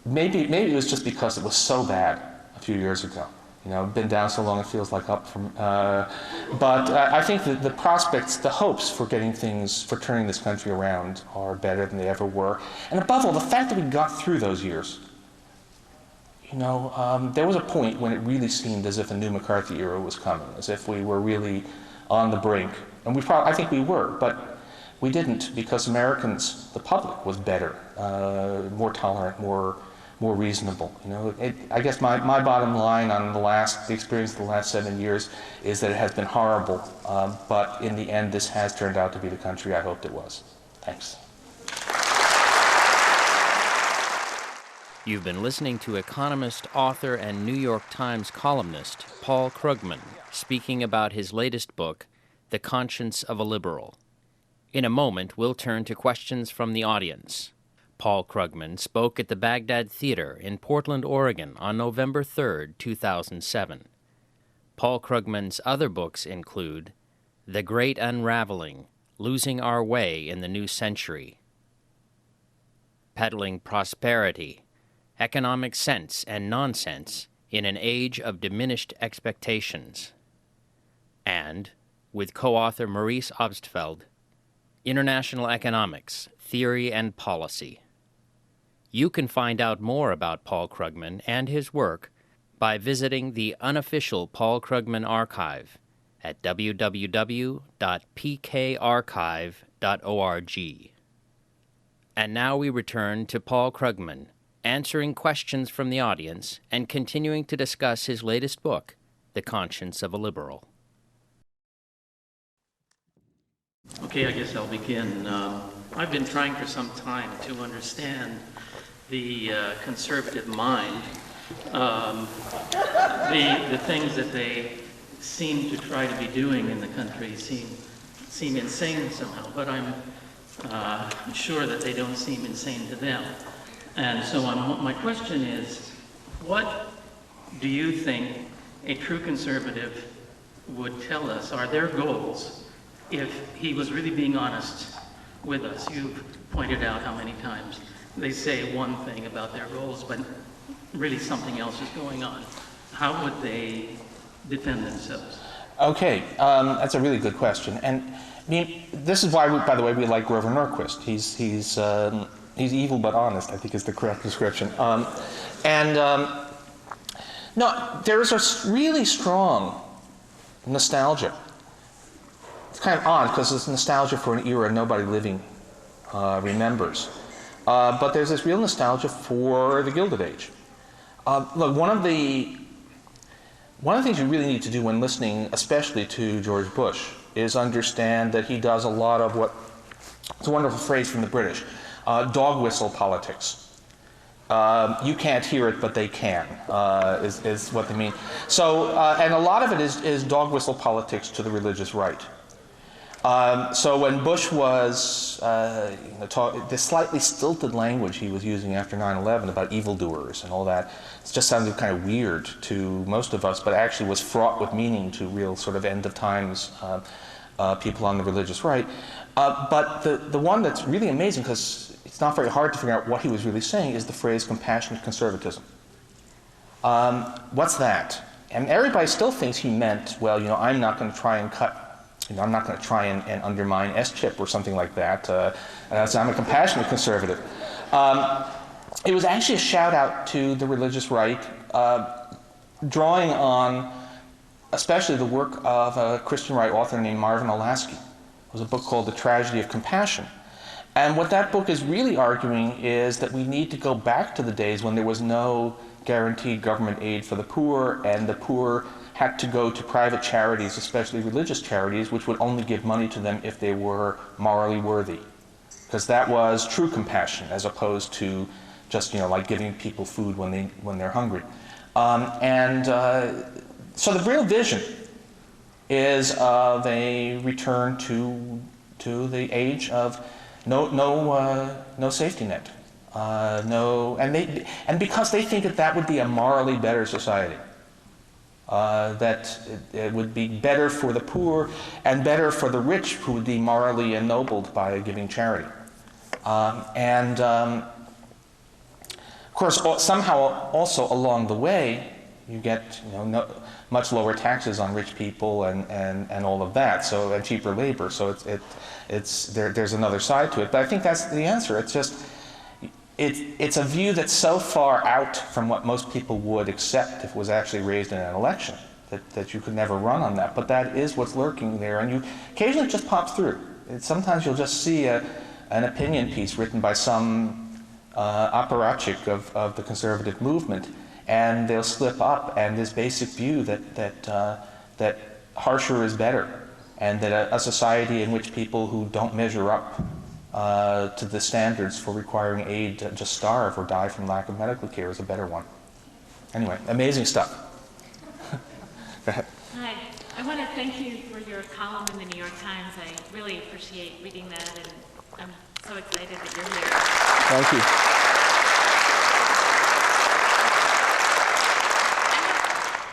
Maybe it was just because it was so bad a few years ago. Been down so long it feels like up from. But I think that the prospects, the hopes for turning this country around are better than they ever were. And above all, the fact that we got through those years. There was a point when it really seemed as if a new McCarthy era was coming, as if we were really on the brink. And I think we were, but we didn't, because Americans, the public, was better, more tolerant, more reasonable. I guess my bottom line on the experience of the last 7 years is that it has been horrible, but in the end, this has turned out to be the country I hoped it was. Thanks. You've been listening to economist, author, and New York Times columnist Paul Krugman speaking about his latest book, The Conscience of a Liberal. In a moment, we'll turn to questions from the audience. Paul Krugman spoke at the Baghdad Theater in Portland, Oregon on November 3, 2007. Paul Krugman's other books include The Great Unraveling, Losing Our Way in the New Century, peddling prosperity, economic sense and nonsense in an age of diminished expectations. And, with co-author Maurice Obstfeld, International Economics, Theory and Policy. You can find out more about Paul Krugman and his work by visiting the unofficial Paul Krugman archive at www.pkarchive.org. And now we return to Paul Krugman, answering questions from the audience and continuing to discuss his latest book, The Conscience of a Liberal. Okay, I guess I'll begin. I've been trying for some time to understand the conservative mind, the things that they seem to try to be doing in the country seem insane somehow, but I'm sure that they don't seem insane to them. And so my question is, what do you think a true conservative would tell us are their goals if he was really being honest with us? You've pointed out how many times they say one thing about their goals, but really something else is going on. How would they defend themselves? Okay, that's a really good question. And I mean, this is why, by the way, we like Grover Norquist. He's evil but honest, I think is the correct description. No, there is a really strong nostalgia. It's kind of odd because it's nostalgia for an era nobody living remembers. But there's this real nostalgia for the Gilded Age. Look, one of the things you really need to do when listening, especially to George Bush, is understand that he does a lot of what, it's a wonderful phrase from the British, dog whistle politics. You can't hear it, but they can, is what they mean. So, and a lot of it is dog whistle politics to the religious right. So when Bush was, the slightly stilted language he was using after 9/11 about evildoers and all that, it just sounded kind of weird to most of us, but actually was fraught with meaning to real sort of end of times people on the religious right. But the one that's really amazing, because it's not very hard to figure out what he was really saying, is the phrase compassionate conservatism. What's that? And everybody still thinks he meant, well, I'm not going to try and I'm not going to try and undermine S-chip or something like that. So I'm a compassionate conservative. It was actually a shout out to the religious right, drawing on especially the work of a Christian right author named Marvin Olasky. It was a book called The Tragedy of Compassion. And what that book is really arguing is that we need to go back to the days when there was no guaranteed government aid for the poor, and the poor had to go to private charities, especially religious charities, which would only give money to them if they were morally worthy. Because that was true compassion, as opposed to just, like giving people food when they're hungry. So the real vision is of a return to the age of no safety net, and because they think that would be a morally better society. That it would be better for the poor and better for the rich, who would be morally ennobled by giving charity. Of course, somehow also along the way, you get much lower taxes on rich people and all of that. So, and cheaper labor. So there's another side to it. But I think that's the answer. It's just it's a view that's so far out from what most people would accept if it was actually raised in an election that you could never run on that. But that is what's lurking there, and occasionally it just pops through. Sometimes you'll just see an opinion piece written by some apparatchik of the conservative movement, and they'll slip up, and this basic view that harsher is better, and that a society in which people who don't measure up to the standards for requiring aid just starve or die from lack of medical care is a better one. Anyway, amazing stuff. Go ahead. Hi. I want to thank you for your column in the New York Times. I really appreciate reading that, and I'm so excited that you're here. Thank you.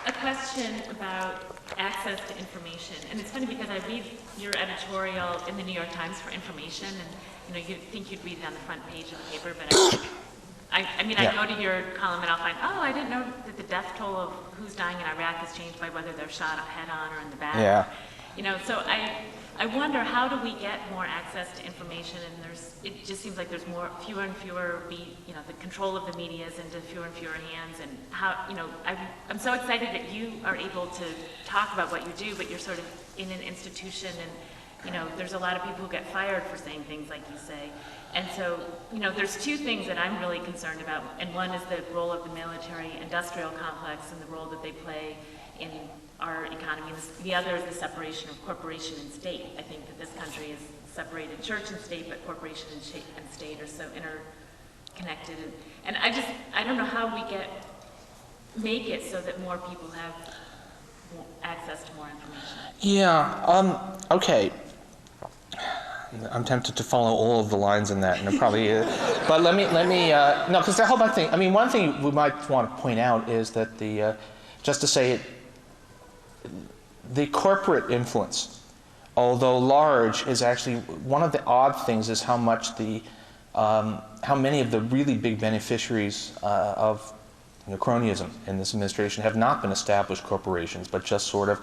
I have a question about access to information, and it's funny because I read your editorial in the New York Times for information, and you'd think you'd read it on the front page of the paper, but I mean, I go to your column and I'll find, I didn't know that the death toll of who's dying in Iraq is changed by whether they're shot head on or in the back. Yeah. So I wonder, how do we get more access to information? And it just seems like there's fewer and fewer, the control of the media is into fewer and fewer hands. And how, I'm so excited that you are able to talk about what you do, but you're sort of in an institution, and there's a lot of people who get fired for saying things like you say. And so, there's two things that I'm really concerned about, and one is the role of the military-industrial complex and the role that they play in our economy. The other is the separation of corporation and state. I think that this country is separated church and state, but corporation and state are so interconnected. And I don't know how we make it so that more people have access to more information. Yeah, okay. I'm tempted to follow all of the lines in that, and it probably is. But let me no, because the whole bunch of things. I mean, one thing we might want to point out is that just to say it, the corporate influence, although large, is actually one of the odd things is how much how many of the really big beneficiaries of cronyism in this administration have not been established corporations, but just sort of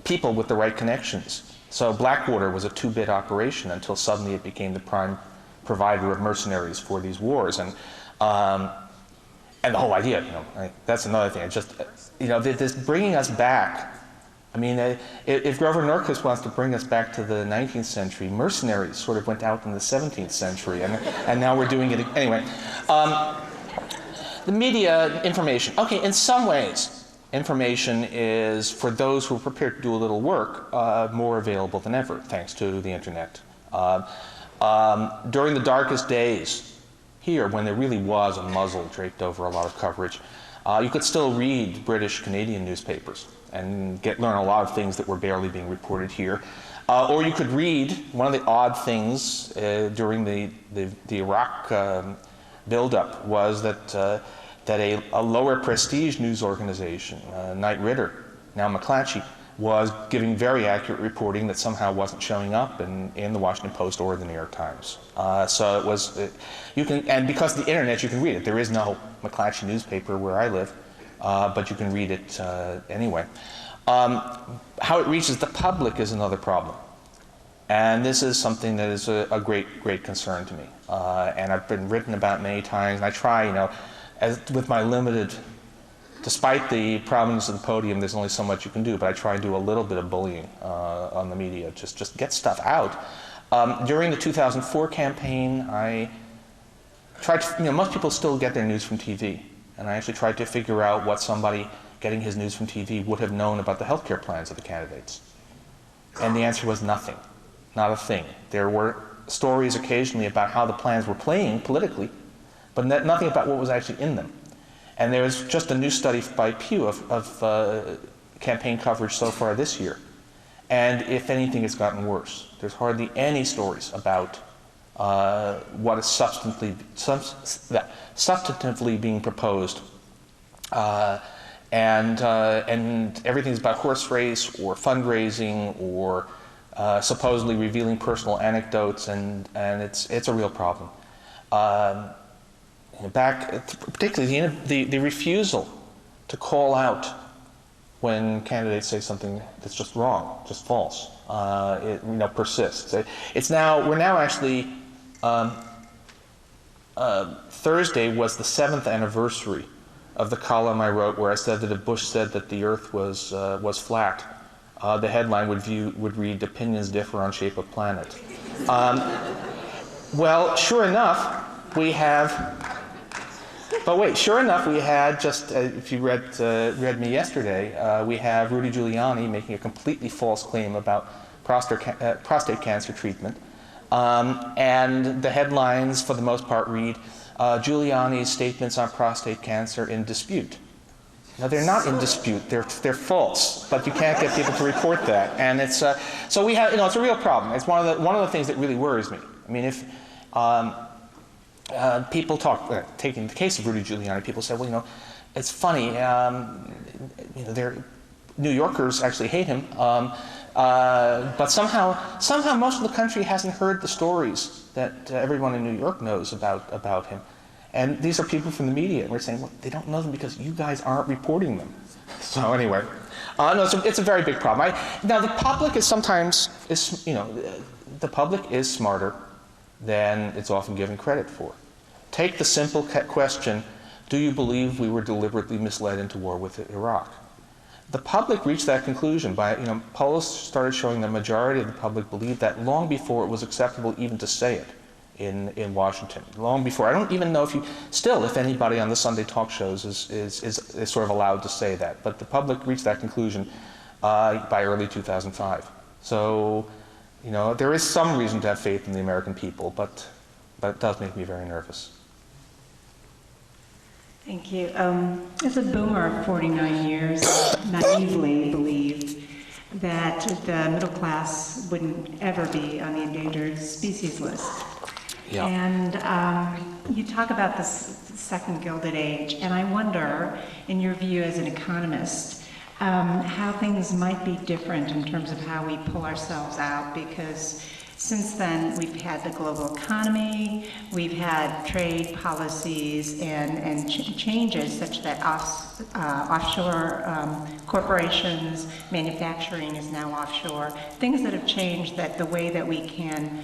people with the right connections. So Blackwater was a two-bit operation until suddenly it became the prime provider of mercenaries for these wars, and the whole idea, that's another thing. It just, this bringing us back. I mean, if Grover Norquist wants to bring us back to the 19th century, mercenaries sort of went out in the 17th century, and now we're doing it anyway. The media, information. Okay, in some ways, information is, for those who are prepared to do a little work, more available than ever, thanks to the internet. During the darkest days here, when there really was a muzzle draped over a lot of coverage, you could still read British Canadian newspapers and learn a lot of things that were barely being reported here. Or you could read, one of the odd things during the Iraq buildup was that a lower prestige news organization, Knight Ridder, now McClatchy, was giving very accurate reporting that somehow wasn't showing up in the Washington Post or the New York Times. So it was, and because of the internet, you can read it. There is no McClatchy newspaper where I live, but you can read it anyway. How it reaches the public is another problem. And this is something that is a great concern to me. And I've been written about many times, and I try, with my limited, despite the prominence of the podium, there's only so much you can do, but I try and do a little bit of bullying on the media, just get stuff out. During the 2004 campaign, I tried to, most people still get their news from TV, and I actually tried to figure out what somebody getting his news from TV would have known about the healthcare plans of the candidates. And the answer was nothing, not a thing. There were stories occasionally about how the plans were playing politically, but nothing about what was actually in them. And there was just a new study by Pew of campaign coverage so far this year. And if anything, it's gotten worse. There's hardly any stories about what is substantively being proposed. And everything's about horse race or fundraising or supposedly revealing personal anecdotes, and it's a real problem. Particularly the refusal to call out when candidates say something that's just wrong, just false, persists. We're now actually, Thursday was the 7th anniversary of the column I wrote where I said that if Bush said that the Earth was flat, the headline would read, "Opinions differ on shape of planet." Well, sure enough, we have. But wait, sure enough, we had just, if you read me yesterday, we have Rudy Giuliani making a completely false claim about prostate cancer treatment. And the headlines, for the most part, read, Giuliani's statements on prostate cancer in dispute. Now, they're not in dispute, they're false, but you can't get people to report that. And it's, so we have, it's a real problem. It's one of the things that really worries me. I mean, if, people talk, taking the case of Rudy Giuliani, people say, well, it's funny, New Yorkers actually hate him, but somehow most of the country hasn't heard the stories that everyone in New York knows about him. And these are people from the media, and we're saying, well, they don't know them because you guys aren't reporting them. So anyway, no, it's a very big problem. Now the public is the public is smarter than it's often given credit for. Take the simple question, do you believe we were deliberately misled into war with Iraq? The public reached that conclusion by, polls started showing the majority of the public believed that long before it was acceptable even to say it in Washington. Long before, I don't even know if anybody on the Sunday talk shows is sort of allowed to say that, but the public reached that conclusion by early 2005. So, there is some reason to have faith in the American people, but it does make me very nervous. Thank you. As a boomer of 49 years, naively believed that the middle class wouldn't ever be on the endangered species list. Yeah. And you talk about this second Gilded Age, and I wonder, in your view as an economist, how things might be different in terms of how we pull ourselves out, because since then we've had the global economy, we've had trade policies and changes such that offshore corporations, manufacturing is now offshore, things that have changed that the way that we can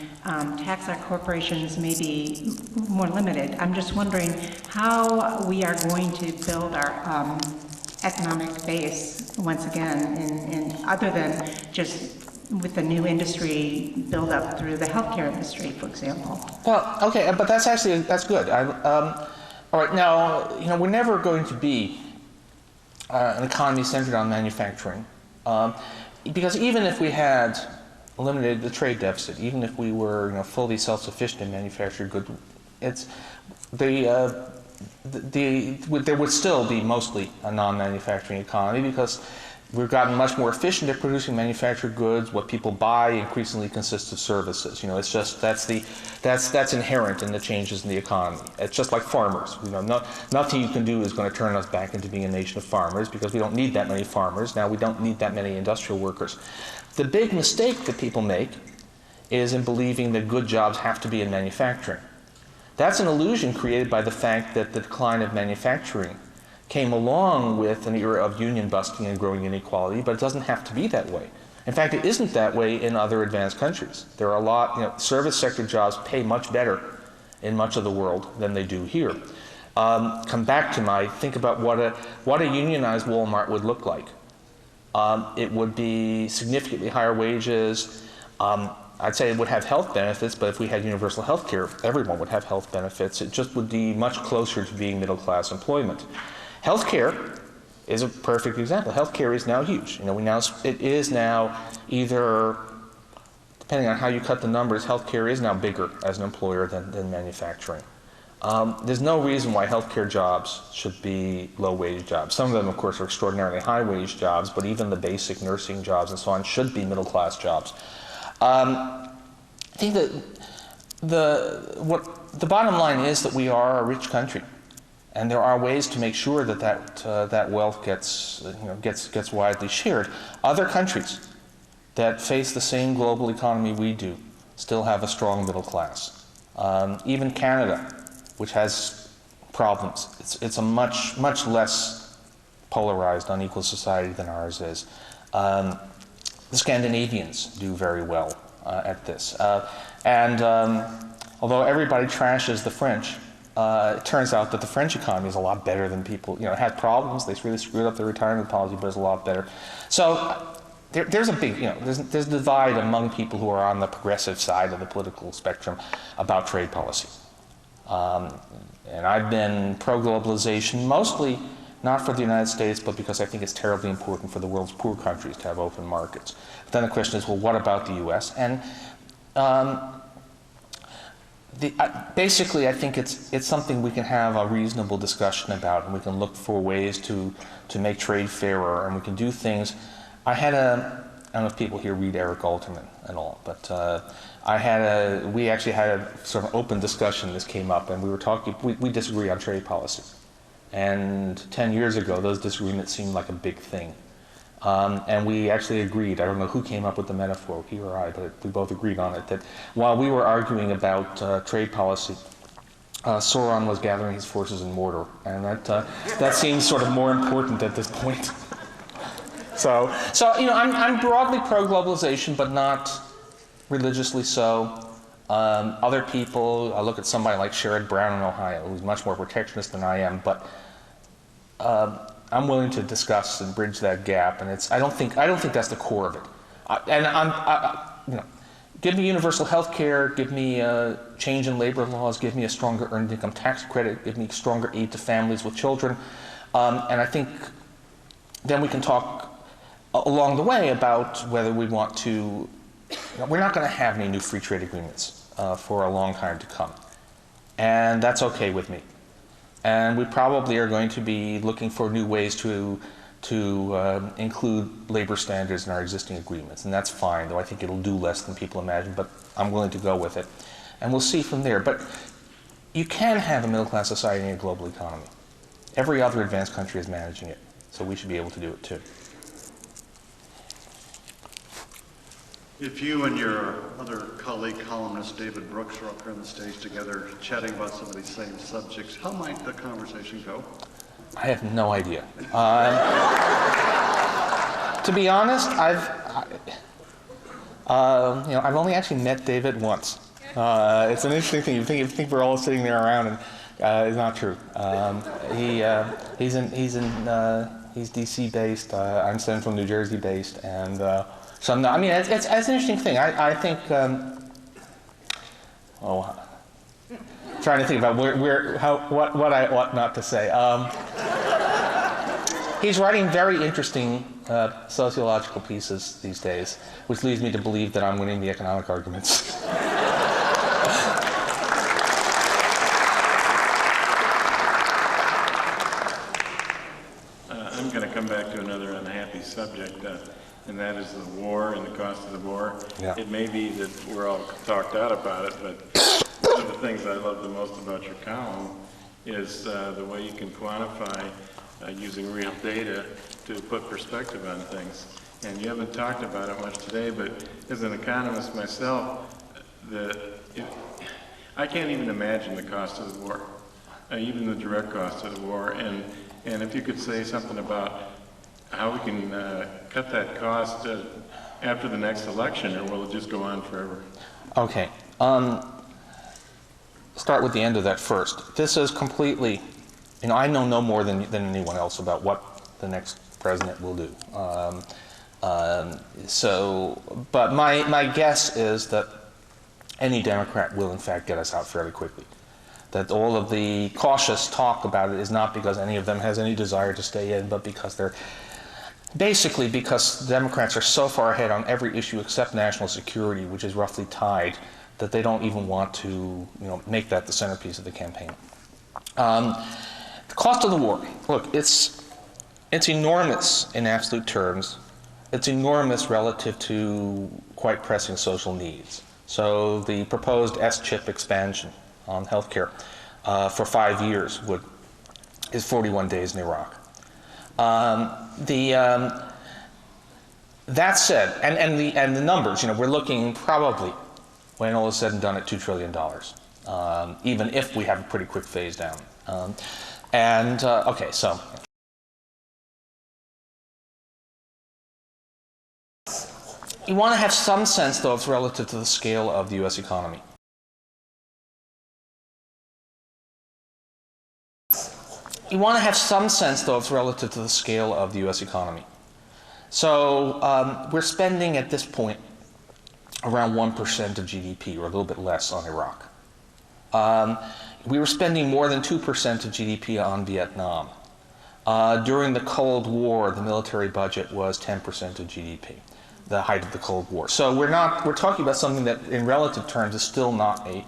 tax our corporations may be more limited. I'm just wondering how we are going to build our economic base once again, and other than just with the new industry build up through the healthcare industry, for example. Well, okay, but that's good. All right, now, we're never going to be an economy centered on manufacturing, because even if we had eliminated the trade deficit, even if we were, fully self-sufficient in manufactured goods, there would still be mostly a non-manufacturing economy, because we've gotten much more efficient at producing manufactured goods. What people buy increasingly consists of services. It's just that's inherent in the changes in the economy. It's just like farmers. Nothing you can do is going to turn us back into being a nation of farmers, because we don't need that many farmers. Now we don't need that many industrial workers. The big mistake that people make is in believing that good jobs have to be in manufacturing. That's an illusion created by the fact that the decline of manufacturing came along with an era of union busting and growing inequality, but it doesn't have to be that way. In fact, it isn't that way in other advanced countries. There are a lot, service sector jobs pay much better in much of the world than they do here. Come back to think about what a unionized Walmart would look like. It would be significantly higher wages. I'd say it would have health benefits, but if we had universal health care, everyone would have health benefits. It just would be much closer to being middle-class employment. Healthcare is a perfect example. Healthcare is now huge. It is now either, depending on how you cut the numbers, healthcare is now bigger as an employer than manufacturing. There's no reason why healthcare jobs should be low-wage jobs. Some of them, of course, are extraordinarily high-wage jobs, but even the basic nursing jobs and so on should be middle-class jobs. I think that the bottom line is that we are a rich country. And there are ways to make sure that wealth gets widely shared. Other countries that face the same global economy we do still have a strong middle class. Even Canada, which has problems, it's a much less polarized, unequal society than ours is. The Scandinavians do very well at this, and although everybody trashes the French, it turns out that the French economy is a lot better than people, it had problems. They really screwed up their retirement policy, but it's a lot better. So there's a big, there's a divide among people who are on the progressive side of the political spectrum about trade policy. And I've been pro-globalization, mostly not for the United States, but because I think it's terribly important for the world's poor countries to have open markets. But then the question is, well, what about the U.S.? And basically, I think it's something we can have a reasonable discussion about, and we can look for ways to make trade fairer, and we can do things. I don't know if people here read Eric Alterman and all, but we actually had a sort of open discussion. This came up, and we were talking. We disagree on trade policy, And 10 years ago, those disagreements seemed like a big thing. And we actually agreed, I don't know who came up with the metaphor, he or I, but we both agreed on it, that while we were arguing about trade policy, Sauron was gathering his forces in Mordor, and that seems sort of more important at this point. So you know, I'm broadly pro-globalization, but not religiously so. Other people, I look at somebody like Sherrod Brown in Ohio, who's much more protectionist than I am, but I'm willing to discuss and bridge that gap, and I don't think that's the core of it. You know, give me universal health care, give me a change in labor laws, give me a stronger earned income tax credit, give me stronger aid to families with children, and I think then we can talk along the way about whether we want to. You know, we're not going to have any new free trade agreements for a long time to come, and that's okay with me. And we probably are going to be looking for new ways to include labor standards in our existing agreements, and that's fine, though I think it'll do less than people imagine, but I'm willing to go with it. And we'll see from there. But you can have a middle-class society in a global economy. Every other advanced country is managing it, so we should be able to do it too. If you and your other colleague, columnist David Brooks, are up here on the stage together chatting about some of these same subjects, how might the conversation go? I have no idea. To be honest, you know, I've only actually met David once. It's an interesting thing. You think we're all sitting there around, and it's not true. He's DC based. I'm Central New Jersey based, and so I mean, it's an interesting thing. I think. Trying to think about what I ought not to say. He's writing very interesting sociological pieces these days, which leads me to believe that I'm winning the economic arguments. I'm going to come back to another unhappy subject, and that is the war and the cost of the war. Yeah. It may be that we're all talked out about it, but one of the things I love the most about your column is the way you can quantify using real data to put perspective on things. And you haven't talked about it much today, but as an economist myself, I can't even imagine the cost of the war, even the direct cost of the war. And if you could say something about how we can cut that cost after the next election, or will it just go on forever? Okay. Start with the end of that first. This is completely, you know, I know no more than anyone else about what the next president will do. But my guess is that any Democrat will in fact get us out fairly quickly. That all of the cautious talk about it is not because any of them has any desire to stay in, but because because Democrats are so far ahead on every issue except national security, which is roughly tied, that they don't even want to, you know, make that the centerpiece of the campaign. The cost of the war. Look, it's enormous in absolute terms. It's enormous relative to quite pressing social needs. So the proposed S-chip expansion on healthcare for 5 years is 41 days in Iraq. That said, and the numbers, you know, we're looking probably, when all is said and done, at $2 trillion, even if we have a pretty quick phase down. Okay, so. You want to have some sense, though, of relative to the scale of the U.S. economy. You want to have some sense, though, of relative to the scale of the U.S. economy. So we're spending at this point around 1% of GDP, or a little bit less, on Iraq. We were spending more than 2% of GDP on Vietnam. During the Cold War, the military budget was 10% of GDP, the height of the Cold War. So we're talking about something that, in relative terms, is still not a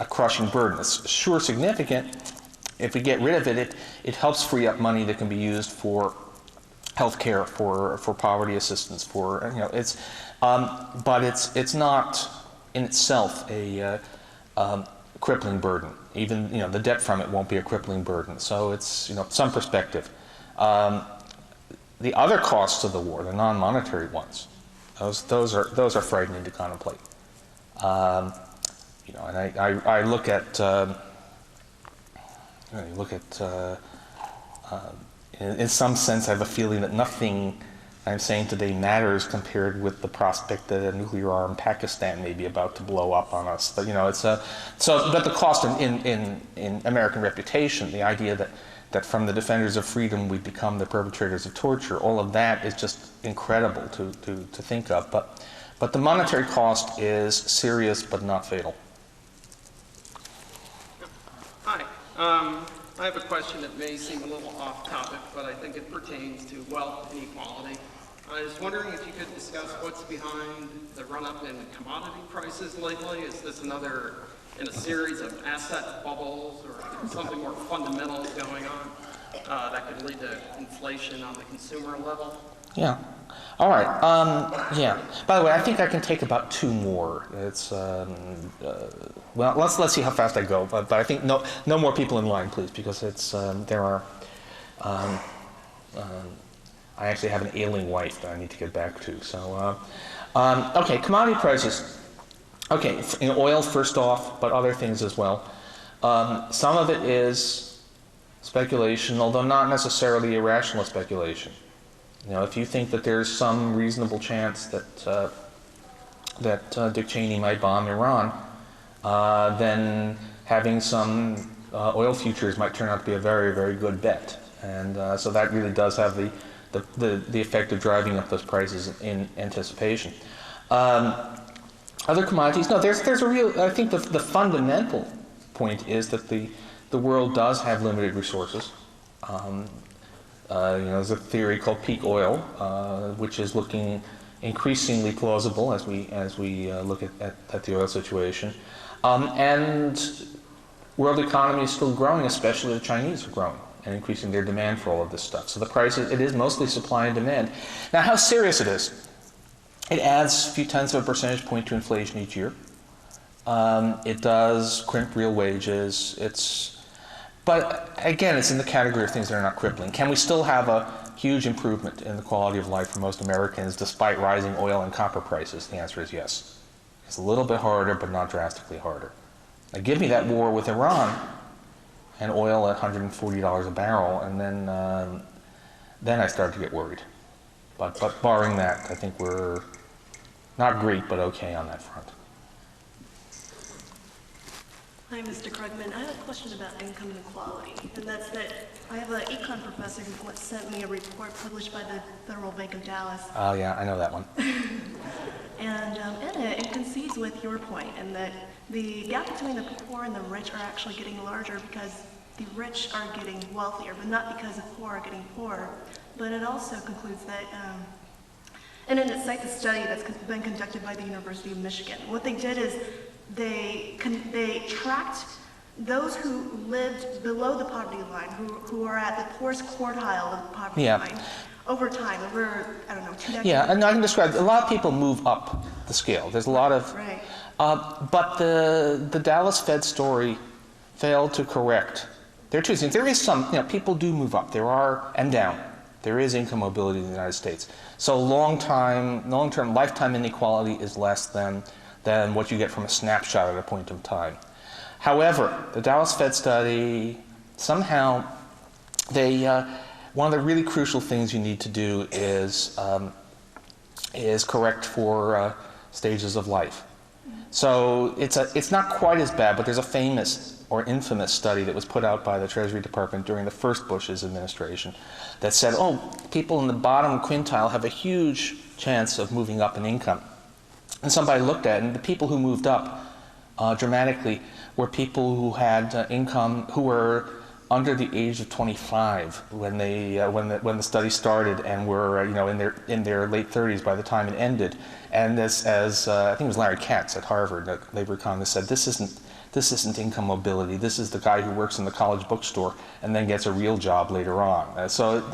crushing burden. It's sure significant. If we get rid of it, it helps free up money that can be used for health care, for poverty assistance, for, you know, but it's not in itself a crippling burden. Even the debt from it won't be a crippling burden. So it's some perspective. The other costs of the war, the non-monetary ones, those are frightening to contemplate. And I look at in some sense, I have a feeling that nothing I'm saying today matters compared with the prospect that a nuclear armed Pakistan may be about to blow up on us. But but the cost in American reputation, the idea that from the defenders of freedom we become the perpetrators of torture, all of that is just incredible to think of. But the monetary cost is serious but not fatal. Hi. I have a question that may seem a little off topic, but I think it pertains to wealth inequality. I was wondering if you could discuss what's behind the run-up in commodity prices lately. Is this another in a series of asset bubbles, or something more fundamental going on that could lead to inflation on the consumer level? Yeah. All right. Yeah. By the way, I think I can take about two more. It's well, let's see how fast I go. But I think no more people in line, please, because it's there are. I actually have an ailing wife that I need to get back to. So, okay, commodity prices. Okay, oil first off, but other things as well. Some of it is speculation, although not necessarily irrational speculation. If you think that there's some reasonable chance that Dick Cheney might bomb Iran, then having some oil futures might turn out to be a very, very good bet. And so that really does have the effect of driving up those prices in anticipation. Other commodities, no, there's a real, I think the fundamental point is that the world does have limited resources. There's a theory called peak oil, which is looking increasingly plausible as we look at the oil situation. And world economy is still growing, especially the Chinese are growing and increasing their demand for all of this stuff. So the price, it is mostly supply and demand. Now, how serious it is? It adds a few tenths of a percentage point to inflation each year. It does crimp real wages. But again, it's in the category of things that are not crippling. Can we still have a huge improvement in the quality of life for most Americans despite rising oil and copper prices? The answer is yes. It's a little bit harder, but not drastically harder. Now, give me that war with Iran and oil at $140 a barrel, and then I start to get worried. But barring that, I think we're not great, but okay on that front. Hi, Mr. Krugman. I have a question about income inequality, and that's that I have an econ professor who once sent me a report published by the Federal Bank of Dallas. Oh, yeah, I know that one. And in it concedes with your point, and that the gap between the poor and the rich are actually getting larger because the rich are getting wealthier, but not because the poor are getting poorer. But it also concludes that, and then it cites a study that's been conducted by the University of Michigan. What they did is they tracked those who lived below the poverty line, who are at the poorest quartile of the poverty line, over time, over, I don't know, 2 decades. Yeah, and I can describe, a lot of people move up the scale. There's a lot of, right. But the Dallas Fed story failed to correct. There are two things. There is some, people do move up. There are, and down. There is income mobility in the United States. So long-term, lifetime inequality is less than what you get from a snapshot at a point in time. However, the Dallas Fed study, somehow, one of the really crucial things you need to do is correct for stages of life. So it's not quite as bad, but there's a famous or infamous study that was put out by the Treasury Department during the first Bush's administration that said, people in the bottom quintile have a huge chance of moving up in income. And somebody looked at it, and the people who moved up dramatically were people who had income, who were under the age of 25 when the study started, and were in their late 30s by the time it ended. And as I think it was Larry Katz at Harvard, a labor economist, said, this isn't income mobility. This is the guy who works in the college bookstore and then gets a real job later on.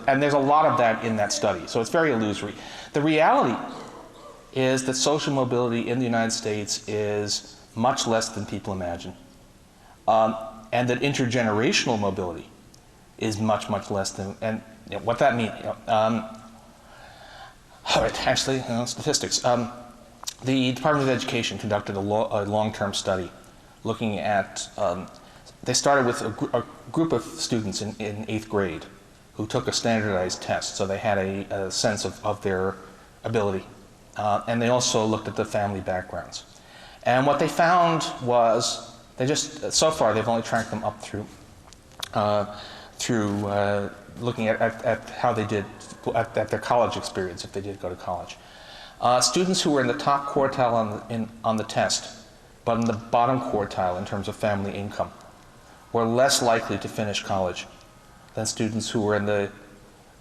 And there's a lot of that in that study. So it's very illusory. The reality is that social mobility in the United States is much less than people imagine. and that intergenerational mobility is much, much less than, and what that means, statistics. The Department of Education conducted a long-term study looking at, they started with a group of students in 8th grade who took a standardized test, so they had a sense of their ability. And they also looked at the family backgrounds. And what they found was, so far they've only tracked them up through looking at how they did, at their college experience, if they did go to college. Students who were in the top quartile on the test, but in the bottom quartile in terms of family income, were less likely to finish college than students who were in the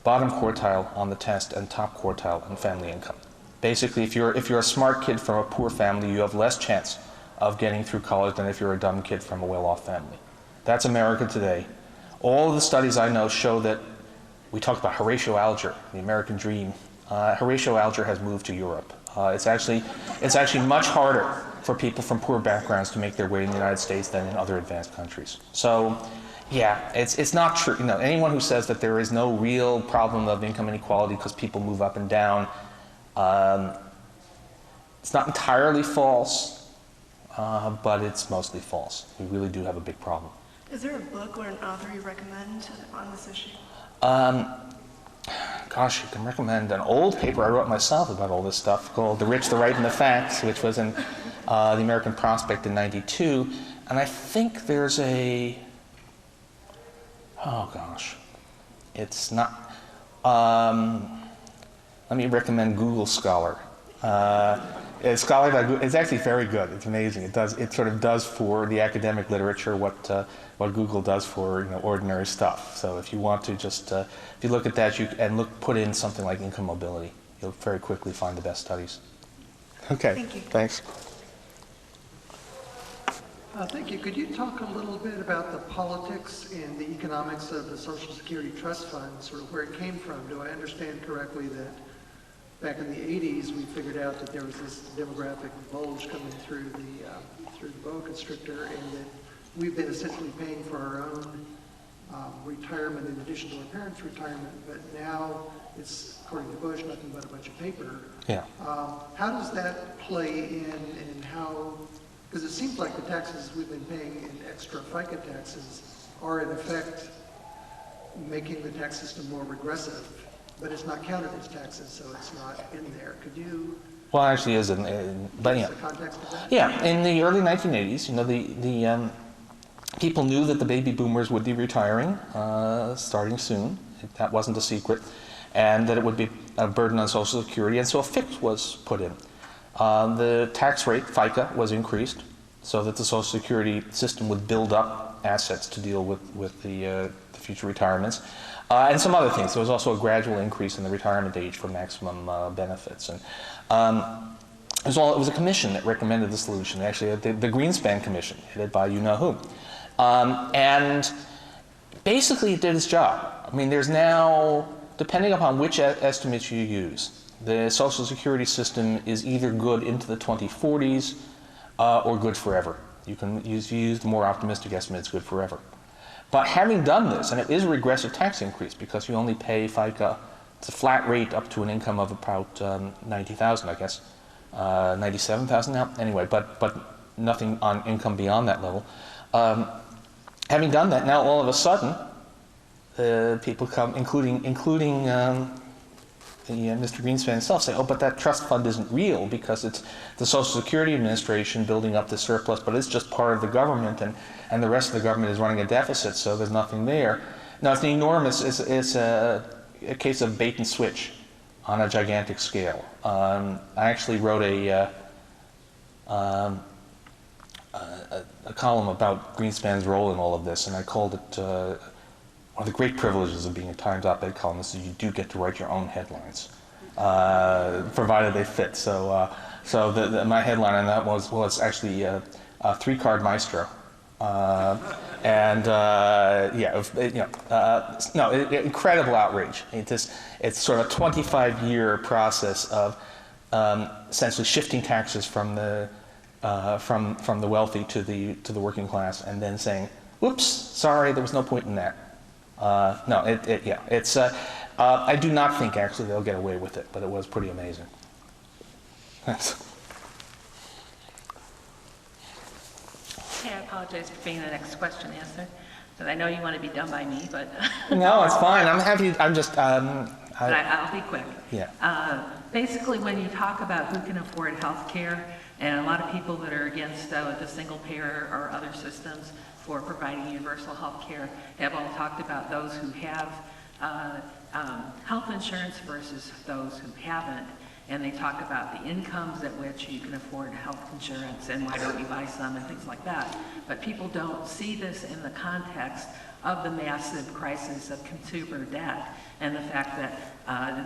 bottom quartile on the test and top quartile in family income. Basically, if you're a smart kid from a poor family, you have less chance of getting through college than if you're a dumb kid from a well-off family. That's America today. All of the studies I know show that, we talked about Horatio Alger, the American dream. Horatio Alger has moved to Europe. It's actually much harder for people from poor backgrounds to make their way in the United States than in other advanced countries. So, yeah, it's not true. You know, anyone who says that there is no real problem of income inequality because people move up and down, it's not entirely false, but it's mostly false. We really do have a big problem. Is there a book or an author you recommend on this issue? Gosh, you can recommend an old paper I wrote myself about all this stuff called The Rich, the Right, and the Facts, which was in the American Prospect in '92. And I think there's it's not, let me recommend Google Scholar. It's Scholar by Google. It's actually very good. It's amazing. It sort of does for the academic literature what Google does for ordinary stuff. So if you want to just if you look at that put in something like income mobility, you'll very quickly find the best studies. Okay. Thank you. Thanks. Thank you. Could you talk a little bit about the politics and the economics of the Social Security Trust Fund, sort of where it came from? Do I understand correctly that back in the 80s, we figured out that there was this demographic bulge coming through the boa constrictor, and that we've been essentially paying for our own retirement in addition to our parents' retirement, but now it's, according to Bush, nothing but a bunch of paper. Yeah. How does that play in, and how, because it seems like the taxes we've been paying in extra FICA taxes are in effect making the tax system more regressive, but it's not counted as taxes, so it's not in there. Could you? Well, it actually is, but yeah. The context of that? Yeah, in the early 1980s, the people knew that the baby boomers would be retiring starting soon. That wasn't a secret, and that it would be a burden on Social Security, and so a fix was put in. The tax rate, FICA, was increased so that the Social Security system would build up assets to deal with the future retirements. And some other things. There was also a gradual increase in the retirement age for maximum benefits. And it was a commission that recommended the solution. Actually, the Greenspan Commission, headed by you-know-who. And basically it did its job. I mean, there's now, depending upon which estimates you use, the Social Security system is either good into the 2040s or good forever. You can use the more optimistic estimate, it's good forever. But having done this, and it is a regressive tax increase because you only pay FICA, it's a flat rate up to an income of about 90,000, I guess, 97,000 now. Anyway, but nothing on income beyond that level. Having done that, now all of a sudden, people come, including Mr. Greenspan himself, say, oh, but that trust fund isn't real because it's the Social Security Administration building up the surplus, but it's just part of the government, and the rest of the government is running a deficit, so there's nothing there. Now, it's it's a case of bait and switch on a gigantic scale. I actually wrote a column about Greenspan's role in all of this, and I called it one of the great privileges of being a Times op-ed columnist is you do get to write your own headlines, provided they fit. So my headline on that was actually three-card maestro, incredible outrage. It's sort of a 25-year process of essentially shifting taxes from the from the wealthy to the working class, and then saying, "Oops, sorry, there was no point in that." No, it's. I do not think actually they'll get away with it, but it was pretty amazing. Thanks. Hey, I apologize for being the next question answer, because I know you want to be done by me, but. No, it's fine. I'm happy. I'm just. But I'll be quick. Yeah. Basically, when you talk about who can afford health care, and a lot of people that are against the single payer or other systems for providing universal health care have all talked about those who have health insurance versus those who haven't. And they talk about the incomes at which you can afford health insurance and why don't you buy some and things like that. But people don't see this in the context of the massive crisis of consumer debt and the fact that a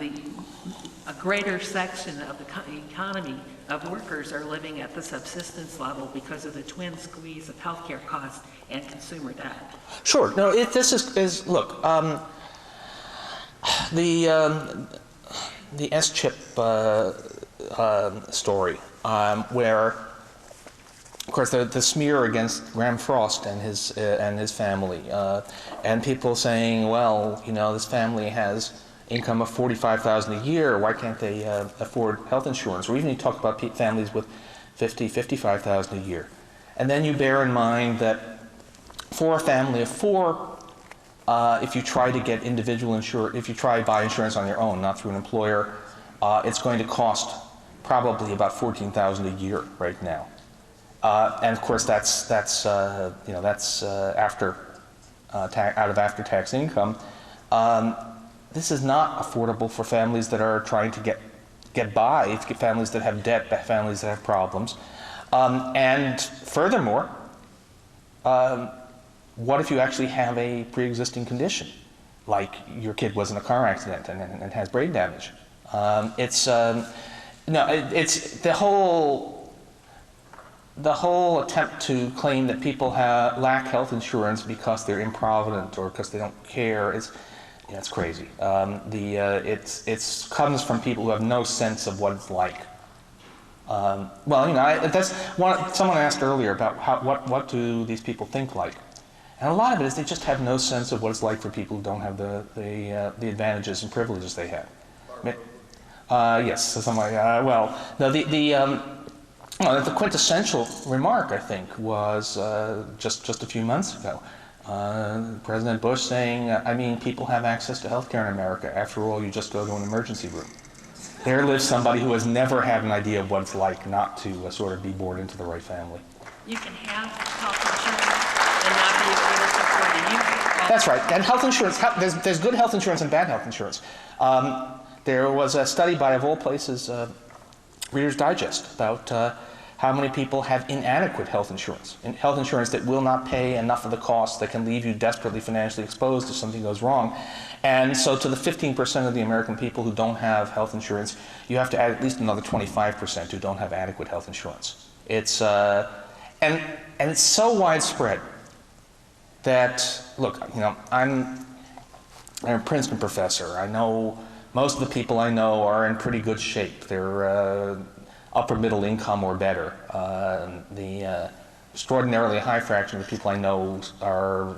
greater section of the economy of workers are living at the subsistence level because of the twin squeeze of healthcare costs and consumer debt. Sure. No, this is look, the S-chip story, where, of course, the smear against Graham Frost and his family, and people saying, well, you know, this family has income of $45,000 a year. Why can't they afford health insurance? Or even you talk about families with $55,000 a year, and then you bear in mind that for a family of four, if you try to get if you try to buy insurance on your own, not through an employer, it's going to cost probably about $14,000 a year right now. And of course, that's after out of after-tax income. This is not affordable for families that are trying to get by, families that have debt, families that have problems. And furthermore, what if you actually have a pre-existing condition, like your kid was in a car accident and has brain damage? It's the whole attempt to claim that people lack health insurance because they're improvident or because they don't care. It's crazy. It comes from people who have no sense of what it's like. Well, you know, that's someone asked earlier about what do these people think like. And a lot of it is they just have no sense of what it's like for people who don't have the advantages and privileges they have. Yes, so something like well, no, the quintessential remark, I think, was just a few months ago. President Bush saying, I mean, people have access to health care in America. After all, you just go to an emergency room. There lives somebody who has never had an idea of what it's like not to sort of be born into the right family. You can have health insurance and not be able to afford it. That's right. And health insurance, there's good health insurance and bad health insurance. There was a study by, of all places, Reader's Digest, about how many people have inadequate health insurance that will not pay enough of the costs, that can leave you desperately financially exposed if something goes wrong. And so to the 15% of the American people who don't have health insurance, you have to add at least another 25% who don't have adequate health insurance. It's and it's so widespread that, look, you know, I'm a Princeton professor. I know most of the people I know are in pretty good shape. They're upper middle income or better. The extraordinarily high fraction of the people I know are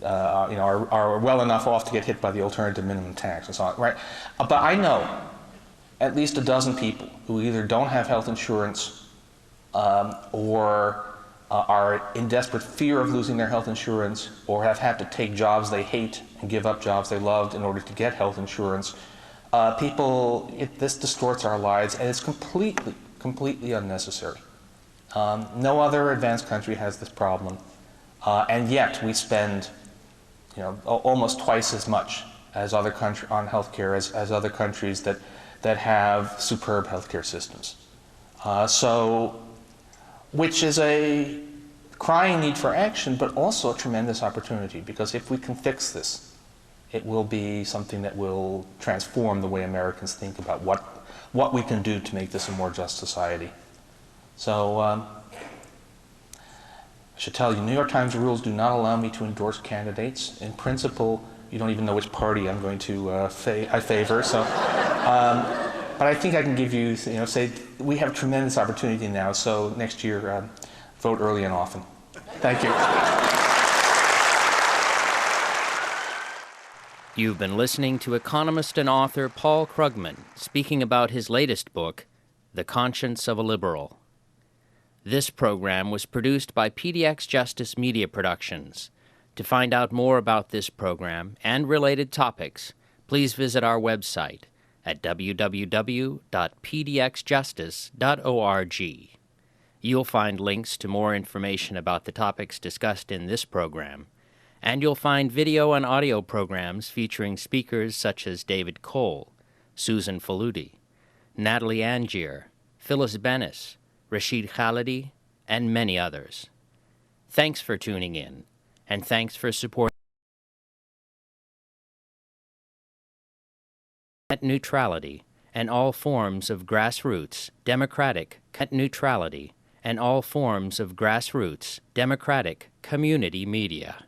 well enough off to get hit by the alternative minimum tax and so on, right? But I know at least a dozen people who either don't have health insurance or are in desperate fear of losing their health insurance, or have had to take jobs they hate and give up jobs they loved in order to get health insurance. This distorts our lives, and it's completely unnecessary. No other advanced country has this problem, and yet we spend, you know, almost twice as much as other countries on healthcare as other countries that have superb healthcare systems. Which is a crying need for action, but also a tremendous opportunity, because if we can fix this, it will be something that will transform the way Americans think about what we can do to make this a more just society. So I should tell you, New York Times rules do not allow me to endorse candidates. In principle, you don't even know which party I'm going to I favor. So But I think I can give you, say, we have tremendous opportunity now, so next year, vote early and often. Thank you. You've been listening to economist and author Paul Krugman speaking about his latest book, The Conscience of a Liberal. This program was produced by pdxjustice Media Productions. To find out more about this program and related topics, please visit our website at www.pdxjustice.org. You'll find links to more information about the topics discussed in this program, and you'll find video and audio programs featuring speakers such as David Cole, Susan Faludi, Natalie Angier, Phyllis Bennis, Rashid Khalidi, and many others. Thanks for tuning in, and thanks for supporting net neutrality and all forms of grassroots, democratic net neutrality and all forms of grassroots, democratic community media.